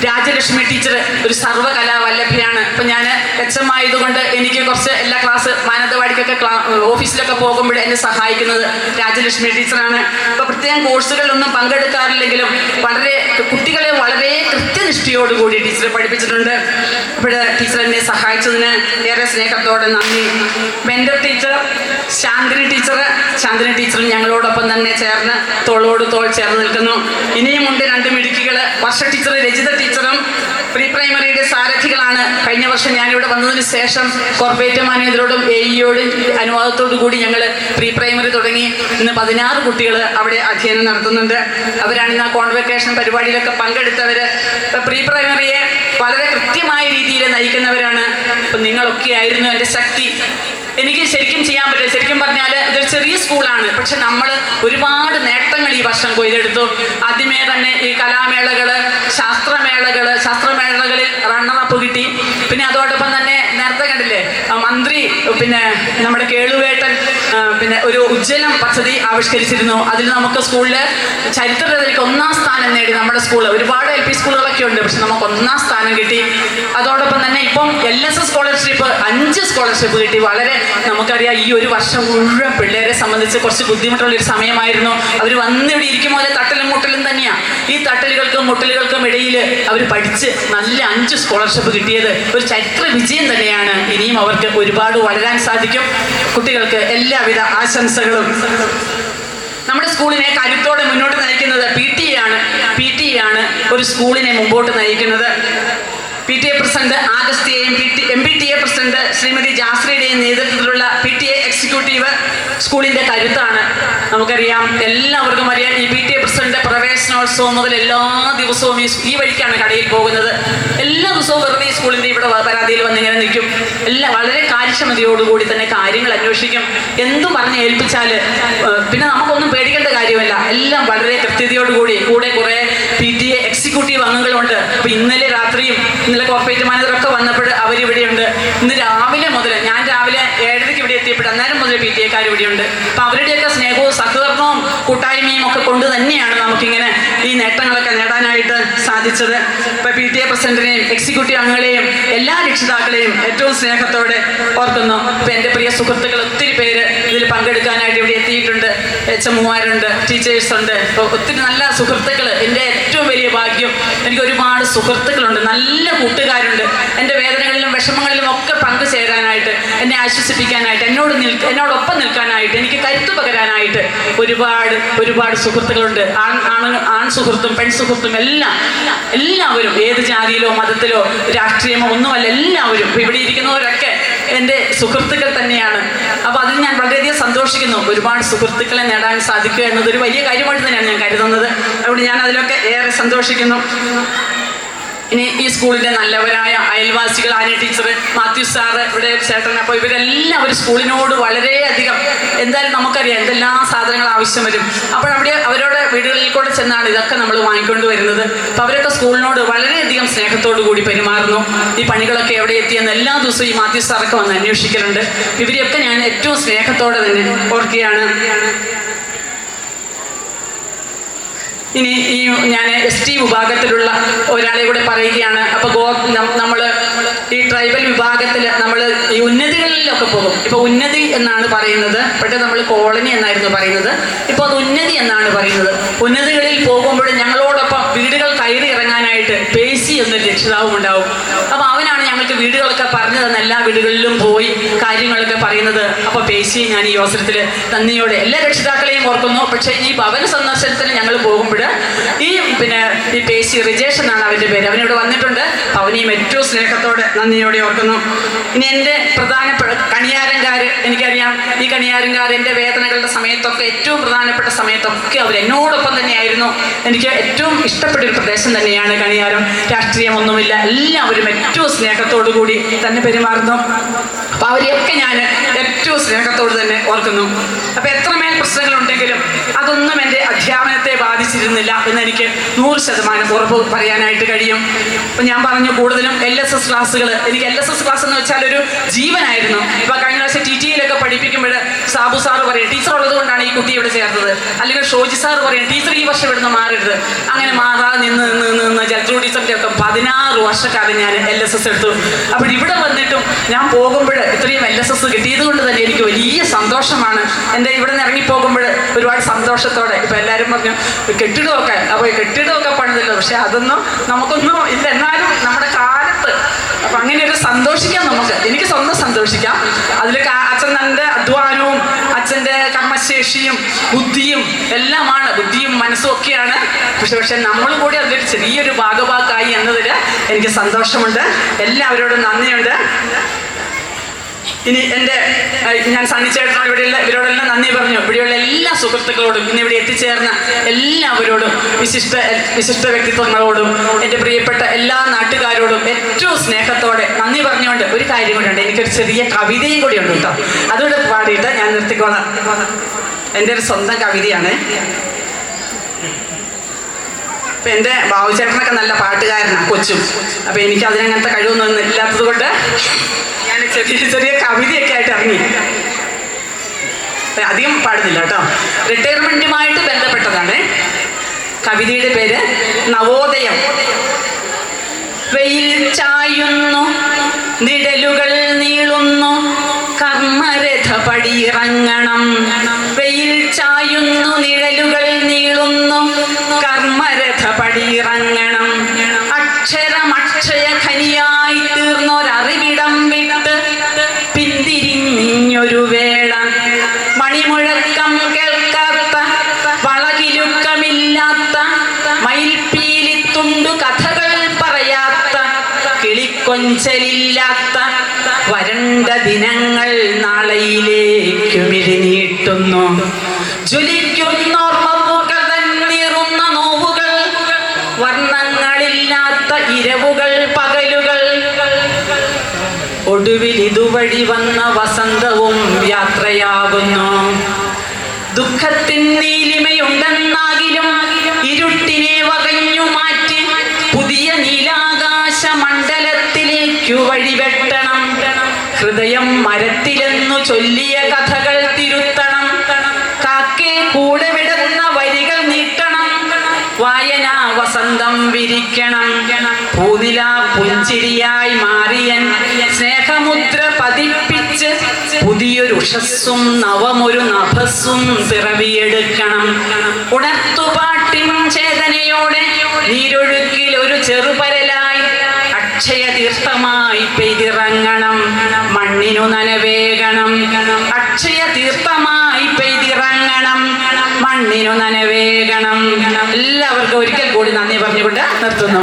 രാജലക്ഷ്മി ടീച്ചർ ഒരു സർവ്വകലാവല്ലഭയാണ്. ഇപ്പം ഞാൻ HM ആയതുകൊണ്ട് എനിക്ക് കുറച്ച് എല്ലാ ക്ലാസ് മാനന്തവാടിക്കൊക്കെ ഓഫീസിലൊക്കെ പോകുമ്പോൾ എന്നെ സഹായിക്കുന്നത് രാജലക്ഷ്മി ടീച്ചറാണ്. ഇപ്പോൾ പ്രത്യേകം കോഴ്സുകളിലൊന്നും പങ്കെടുക്കാറില്ലെങ്കിലും കുട്ടികളെ വളരെ കൃത്യനിഷ്ഠയോടുകൂടി ടീച്ചർ പഠിപ്പിച്ചിട്ടുണ്ട്. അപ്പോൾ ടീച്ചർ എന്നെ സഹായിച്ചതിന് ഏറെ സ്നേഹത്തോടെ നന്ദി. മെൻറ്റർ ടീച്ചർ ശാന്തിനി ടീച്ചറും ഞങ്ങളോടൊപ്പം തന്നെ ചേർന്ന് തോളോട് തോൾ ചേർന്ന് നിൽക്കുന്നു. ഇനിയുമുണ്ട് 2 മിടുക്കികൾ, വർഷ ടീച്ചർ രജിത ടീച്ചറും പ്രീ പ്രൈമറിയുടെ സാരഥികളാണ്. കഴിഞ്ഞ വർഷം ഞാനിവിടെ വന്നതിന് ശേഷം കോർപ്പറേറ്റ് മാനേജരോടും AEയോടും അനുവാദത്തോടു കൂടി ഞങ്ങൾ പ്രീ പ്രൈമറി തുടങ്ങി. ഇന്ന് 16 കുട്ടികൾ അവിടെ അധ്യയനം നടത്തുന്നുണ്ട്. അവരാണ് ഇന്ന് ആ കോൺവെക്കേഷൻ പരിപാടിയിലൊക്കെ പങ്കെടുത്തവർ. പ്രീ പ്രൈമറിയെ വളരെ കൃത്യമായ രീതിയിൽ നയിക്കുന്നവരാണ്. അപ്പം നിങ്ങളൊക്കെ ആയിരുന്നു എൻ്റെ ശക്തി. എനിക്ക് ശരിക്കും ചെയ്യാൻ പറ്റില്ല. ശരിക്കും പറഞ്ഞാൽ ഇതൊരു ചെറിയ സ്കൂളാണ്, പക്ഷെ നമ്മൾ ഒരുപാട് നേട്ടങ്ങൾ ഈ വർഷം കൊയ്തെടുത്തു. ആദ്യമേ തന്നെ ഈ കലാമേളകൾ, ശാസ്ത്രമേളകളിൽ റണ്ണറപ്പ് കിട്ടി. പിന്നെ അതോടൊപ്പം തന്നെ നേരത്തെ കണ്ടില്ലേ മന്ത്രി, പിന്നെ നമ്മുടെ കേളുവേട്ടൻ പിന്നെ ഒരു ഉജ്ജ്വലം പദ്ധതി ആവിഷ്കരിച്ചിരുന്നു. അതിൽ നമുക്ക് സ്കൂളിൽ ചരിത്രത്തിലേക്ക് 1ാം സ്ഥാനം നേടി. നമ്മുടെ സ്കൂൾ ഒരുപാട് LP സ്കൂളുകളൊക്കെ ഉണ്ട്, പക്ഷെ നമുക്ക് 1ാം സ്ഥാനം കിട്ടി. അതോടൊപ്പം തന്നെ ഇപ്പം LSS സ്കോളർഷിപ്പ് 5 സ്കോളർഷിപ്പ് കിട്ടി. വളരെ നമുക്കറിയാം ഈ ഒരു വർഷം മുഴുവൻ പിള്ളേരെ സംബന്ധിച്ച് കുറച്ച് ബുദ്ധിമുട്ടുള്ളൊരു സമയമായിരുന്നു. അവർ വന്നിവിടെ ഇരിക്കും പോലെ തട്ടലും മുട്ടലും തന്നെയാണ്. ഈ തട്ടലുകൾക്കും മുട്ടലുകൾക്കും ഇടയിൽ അവർ പഠിച്ച് നല്ല 5 സ്കോളർഷിപ്പ് കിട്ടിയത് ഒരു ചരിത്ര വിജയം തന്നെയാണ്. ഇനിയും അവർക്ക് ഒരുപാട് വളരാൻ സാധിക്കും. കുട്ടികൾക്ക് എല്ലാവിധ ആശംസകളും. നമ്മുടെ സ്കൂളിനെ കരുത്തോടെ മുന്നോട്ട് നയിക്കുന്നത് PTA ആണ് ഒരു സ്കൂളിനെ മുമ്പോട്ട് നയിക്കുന്നത്. PTA പ്രസിഡന്റ് ആഗസ്ത്യയും MPTA പ്രസിഡന്റ് ശ്രീമതി ജാസ്രിയുടെയും നേതൃത്വത്തിലുള്ള PTA എക്സിക്യൂട്ടീവ് സ്കൂളിന്റെ കരുത്താണ്. നമുക്കറിയാം, എല്ലാവർക്കും അറിയാം, ഈ PTA പ്രസിഡന്റ് പ്രവേശനോത്സവം മുതൽ എല്ലാ ദിവസവും ഈ വഴിക്കാണ് കടയിൽ പോകുന്നത്. എല്ലാ ദിവസവും വെറുതെ ഈ സ്കൂളിന്റെ ഇവിടെ പരാതിയിൽ വന്നിങ്ങനെ നിൽക്കും. വളരെ കാര്യക്ഷമതയോടുകൂടി തന്നെ കാര്യങ്ങൾ അന്വേഷിക്കും. എന്തു പറഞ്ഞ് ഏൽപ്പിച്ചാൽ പിന്നെ നമുക്കൊന്നും പേടിക്കേണ്ട കാര്യമല്ല. എല്ലാം വളരെ കൃത്യതയോടുകൂടി. കൂടെ കുറേ PTA എക്സിക്യൂട്ടീവ് അംഗങ്ങളുണ്ട്. അപ്പോൾ ഇന്നലെ രാത്രിയും ഇന്നലെ കോർപ്പറേറ്റ് മാനേജറൊക്കെ വന്നപ്പോൾ അവരിവിടെയുണ്ട്. ഇന്ന് രാവിലെ മുതൽ ഞാൻ രാവിലെ 7:30 ഇവിടെ എത്തിയപ്പോൾ അന്നേരം മുതൽ PTA-ക്കാർ ഇവിടെയുണ്ട്. അപ്പോൾ അവരുടെയൊക്കെ സ്നേഹവും സഹകരണവും കൂട്ടായ്മയും ഒക്കെ കൊണ്ട് തന്നെയാണ് നമുക്കിങ്ങനെ ഈ നേട്ടങ്ങളൊക്കെ നേടാനായിട്ട് സാധിച്ചത്. ഇപ്പോൾ PTA പ്രസിഡന്റിനെയും എക്സിക്യൂട്ടീവ് അംഗങ്ങളെയും എല്ലാ രക്ഷിതാക്കളെയും ഏറ്റവും സ്നേഹത്തോടെ ഓർക്കുന്നു. ഇപ്പോൾ എൻ്റെ പ്രിയ സുഹൃത്തുക്കൾ ഒത്തിരി പേര് ഇതിൽ പങ്കെടുക്കാനായിട്ട് ഇവിടെ എത്തിയിട്ടുണ്ട്. HM-മാരുണ്ട്, ടീച്ചേഴ്സുണ്ട്. ഇപ്പോൾ ഒത്തിരി നല്ല സുഹൃത്തുക്കൾ. എൻ്റെ ഏറ്റവും വലിയ ഭാഗ്യം, എനിക്ക് ഒരുപാട് സുഹൃത്തുക്കളുണ്ട്, നല്ല കൂട്ടുകാരുണ്ട്. എൻ്റെ വേദനകളിലും വിഷമങ്ങളിലും ഒക്കെ പങ്കുചേരാനായിട്ട്, എന്നെ ആശ്വസിപ്പിക്കാനായിട്ട്, എന്നോടൊപ്പം നിൽക്കാനായിട്ട്, എനിക്ക് കരുത്തു പകരാനായിട്ട് ഒരുപാട് സുഹൃത്തുക്കളുണ്ട്. ആൺ സുഹൃത്തും പെൺ സുഹൃത്തും എല്ലാവരും ഏത് ജാതിയിലോ മതത്തിലോ രാഷ്ട്രീയമോ ഒന്നുമല്ല, എല്ലാവരും ഇവിടെ ഇരിക്കുന്നവരൊക്കെ എൻ്റെ സുഹൃത്തുക്കൾ തന്നെയാണ്. അപ്പോൾ അതിൽ ഞാൻ വളരെയധികം സന്തോഷിക്കുന്നു. ഒരുപാട് സുഹൃത്തുക്കളെ നേടാൻ സാധിക്കുക എന്നതൊരു വലിയ കാര്യമായിട്ട് തന്നെയാണ് ഞാൻ കരുതുന്നത്. അതുകൊണ്ട് ഞാൻ അതിലൊക്കെ ഏറെ സന്തോഷിക്കുന്നു. ഇനി ഈ സ്കൂളിൻ്റെ നല്ലവരായ അയൽവാസികൾ, ആനി ടീച്ചർ, മാത്യു സാറ്, ഇവിടെ ചേട്ടൻ, അപ്പോൾ ഇവരെല്ലാവരും സ്കൂളിനോട് വളരെയധികം, എന്തായാലും നമുക്കറിയാം എന്തെല്ലാം സാധനങ്ങൾ ആവശ്യം വരും. അപ്പോൾ അവരുടെ വീടുകളിൽ കൂടെ ചെന്നാണ് ഇതൊക്കെ നമ്മൾ വാങ്ങിക്കൊണ്ട് വരുന്നത്. അപ്പോൾ അവരൊക്കെ സ്കൂളിനോട് വളരെയധികം സ്നേഹത്തോടു കൂടി പെരുമാറുന്നു. ഈ പണികളൊക്കെ എവിടെ എത്തിയെന്ന് എല്ലാ ദിവസവും ഈ മാത്യു സാറൊക്കെ വന്ന് അന്വേഷിക്കലുണ്ട്. ഇവരെയൊക്കെ ഞാൻ ഏറ്റവും സ്നേഹത്തോടെ തന്നെ ഓർക്കുകയാണ്. ഇനി ഞാൻ ST വിഭാഗത്തിലുള്ള ഒരാളെ കൂടെ പറയുകയാണ്. അപ്പോൾ നമ്മൾ ഈ ട്രൈബൽ വിഭാഗത്തിൽ നമ്മൾ ഈ ഉന്നതികളിലൊക്കെ പോകും. ഇപ്പോൾ ഉന്നതി എന്നാണ് പറയുന്നത്. പക്ഷേ നമ്മൾ കോളനി എന്നായിരുന്നു പറയുന്നത്. ഇപ്പോൾ അത് ഉന്നതി എന്നാണ് പറയുന്നത്. ഉന്നതികളിൽ പോകുമ്പോൾ ഞങ്ങളോടൊപ്പം വീടുകൾ കയറി ഇറങ്ങാനായിട്ട് പേശി എന്നൊരു രക്ഷിതാവും ഉണ്ടാവും. അപ്പോൾ അവനാണ് ഞങ്ങൾക്ക് വീടുകളൊക്കെ പറഞ്ഞു തന്ന എല്ലാ വീടുകളിലും പോയി കാര്യങ്ങളൊക്കെ പറയുന്നത്. അപ്പോൾ പേശി ഞാൻ ഈ അവസരത്തിൽ നന്ദിയോടെ എല്ലാ രക്ഷിതാക്കളെയും ഓർക്കുന്നു. പക്ഷേ ഈ ഭവന സന്ദർശനത്തിന് ഞങ്ങൾ പോകുമ്പോൾ ഈ പേശി റിജേഷ് എന്നാണ് അവൻ്റെ പേര്. അവനിവിടെ വന്നിട്ടുണ്ട്. അവനെയും ഏറ്റവും സ്നേഹത്തോടെ നന്ദിയോടെ ഓർക്കുന്നു. ഇനി എൻ്റെ പ്രധാനപ്പെട്ട കണിയാരൻകാർ, എനിക്കറിയാം ഈ കണിയാരൻകാർ എൻ്റെ വേദനകളുടെ സമയത്തൊക്കെ, ഏറ്റവും പ്രധാനപ്പെട്ട സമയത്തൊക്കെ അവർ എന്നോടൊപ്പം തന്നെയായിരുന്നു. എനിക്ക് ഏറ്റവും ഇഷ്ടപ്പെട്ടൊരു പ്രദേശം തന്നെയാണ് കണിയാരം. രാഷ്ട്രീയമൊന്നുമില്ല, എല്ലാവരും ഏറ്റവും സ്നേഹത്തോടു കൂടി തന്നെ പെരുമാറുന്നു. അപ്പോൾ അവരെയൊക്കെ ഞാൻ ഏറ്റവും സ്നേഹത്തോട് തന്നെ ഓർക്കുന്നു. അപ്പോൾ എത്രമേൽ പ്രശ്നങ്ങളുണ്ടെങ്കിലും അതൊന്നും എൻ്റെ അധ്യാപനത്തെ ബാധിച്ചിരുന്നില്ല എന്നെനിക്ക് 100% ഉറപ്പ് പറയാനായിട്ട് കഴിയും. അപ്പം ഞാൻ പറഞ്ഞു, കൂടുതലും LSS ക്ലാസ്സുകൾ, എനിക്ക് LSS ക്ലാസ് എന്ന് വെച്ചാൽ ഒരു ജീവനായിരുന്നു. ഇപ്പോൾ കഴിഞ്ഞ പ്രാവശ്യം TTയിലൊക്കെ പഠിപ്പിക്കുമ്പോൾ സാബു സാറ് പറയും ടീച്ചർ ഉള്ളത് കൊണ്ടാണ് ഈ കുട്ടി ഇവിടെ ചേർത്തത്. അല്ലെങ്കിൽ ഷോജി സാറ് പറയും ടീച്ചർ ഈ വർഷം ഇവിടുന്ന് മാറരുത്. അങ്ങനെ മാറാതെ നിന്ന് ജലത്രു ടീച്ചറിൻ്റെ ഒക്കെ 16 വർഷക്കാലം ഞാൻ LSS എടുത്തു. അപ്പോൾ ഇവിടെ വന്നിട്ടും ഞാൻ പോകുമ്പോൾ ഇത്രയും LSS കിട്ടിയത് കൊണ്ട് തന്നെ എനിക്ക് വലിയ സന്തോഷമാണ്. എൻ്റെ ഇവിടെ നിന്ന് ഇറങ്ങിപ്പോകുമ്പോൾ ഒരുപാട് സന്തോഷത്തോടെ. ഇപ്പോൾ എല്ലാവരും പറഞ്ഞു കെട്ടിടമൊക്കെ പണിതല്ലോ, പക്ഷെ അതൊന്നും നമുക്കൊന്നും ഇല്ല. എന്നാലും നമ്മുടെ കാലത്ത് അപ്പം അങ്ങനെ ഒരു സന്തോഷിക്കാം നമുക്ക്. എനിക്ക് സ്വന്തം സന്തോഷിക്കാം. അതിൽ അച്ഛൻ്റെ അധ്വാനവും അച്ഛൻ്റെ കർമ്മശേഷിയും ബുദ്ധിയും എല്ലാമാണ് ബുദ്ധിയും മനസ്സും ഒക്കെയാണ്. പക്ഷെ നമ്മളും കൂടി അതിലൊരു ചെറിയൊരു ഭാഗഭാക്കായി എന്നതിൽ എനിക്ക് സന്തോഷമുണ്ട്. എല്ലാവരോടും നന്ദിയുണ്ട്. ഇനി ഞാൻ സണ്ണിച്ചേട്ടനോട് ഇവരോടെല്ലാം നന്ദി പറഞ്ഞു. ഇവിടെയുള്ള എല്ലാ സുഹൃത്തുക്കളോടും ഇന്ന് ഇവിടെ എത്തിച്ചേർന്ന എല്ലാവരോടും വിശിഷ്ട വ്യക്തിത്വങ്ങളോടും എൻ്റെ പ്രിയപ്പെട്ട എല്ലാ നാട്ടുകാരോടും ഏറ്റവും സ്നേഹത്തോടെ നന്ദി പറഞ്ഞുകൊണ്ട് ഒരു കാര്യം കൂടിയുണ്ട്. എനിക്കൊരു ചെറിയ കവിതയും കൂടി ഉണ്ട് കേട്ടോ. അതുകൂടെ പാടിയിട്ട് ഞാൻ നിർത്തിക്കോളാം. എൻ്റെ ഒരു സ്വന്തം കവിതയാണ്. അപ്പം എൻ്റെ ബാബുചേട്ടനൊക്കെ നല്ല പാട്ടുകാരനാണ്, കൊച്ചും. അപ്പം എനിക്ക് അതിനങ്ങനത്തെ കഴിവൊന്നും ഇല്ലാത്തത് കൊണ്ട് ഞാൻ ചെറിയ കവിതയൊക്കെ ആയിട്ട് ഇറങ്ങി. അധികം പാടുന്നില്ല കേട്ടോ. റിട്ടയർമെൻറ്റുമായിട്ട് ബന്ധപ്പെട്ടതാണ്. കവിതയുടെ പേര് നവോദയം. വെയിൽ ചായുന്നു, നിഴലുകൾ നീളുന്നു, കർമ്മരഥ പടിയിറങ്ങണം. വെയിൽ ചായുന്നു, നിഴലുകൾ നീളുന്നു, കർമ്മരഥ പടിയിറങ്ങണം. അക്ഷരമക്ഷയ ഖനിയായി തീർന്നൊരറിവിടം വിട്ട് പിന്തിരിഞ്ഞൊരു വേള. മണിമുഴക്കം കേൾക്കാത്ത, വളകിലുക്കമില്ലാത്ത, മയിൽപ്പീലിത്തുണ്ടു കഥകൾ പറയാത്ത, കിളിക്കൊഞ്ചലില്ലാത്ത വരണ്ട ദിനങ്ങൾ നാളെയിലേക്കു മിഴിനീട്ടുന്നു. ജ്വലിക്കുന്നോർമ്മകൾ തന്നിറുന്ന നോവുകൾ, വർണ്ണങ്ങളില്ലാത്ത ഇരവുകൾ പകലുകൾ. ഒടുവിൽ ഇതുവഴി വന്ന വസന്തവും യാത്രയാകുന്നു. ദുഃഖത്തിൻ നീലിമയുണ്ടെന്നാകിലും ഇരുട്ടിനെ വകഞ്ഞു മാറ്റി പുതിയ നീലാകാശ മണ്ഡലത്തിലേക്കു വഴിവെട്ടണം. ഹൃദയം മരത്തിലെന്നു ചൊല്ലിയ കഥകൾ തിരുത്തണം. കാക്കേ കൂടെ വിടുന്ന വരികൾ നീട്ടണം. വായന വസന്തം വിരിക്കണം. പൂനില പുഞ്ചിരിയായി മാറിയൻ സ്നേഹമുദ്ര പതിപ്പിച്ച് പുതിയൊരു ഉഷസ്സും നവമൊരു നഭസ്സും പിറവിയെടുക്കണം. ഉണർത്തുപാട്ടിൻ ചേതനയോടെ നീരൊഴുക്കിൽ ഒരു ചെറുപരലായി അക്ഷയ തീർത്ഥമായി പെയ്തിറങ്ങണം. മണ്ണിനു നനവേകണം. അക്ഷയ തീർത്ഥമായി പെയ്തിറങ്ങണം. മണ്ണിനു നനവേകണം. എല്ലാവർക്കും ഒരിക്കൽ കൂടി നന്ദി പറഞ്ഞുകൊണ്ട് നിർത്തുന്നു.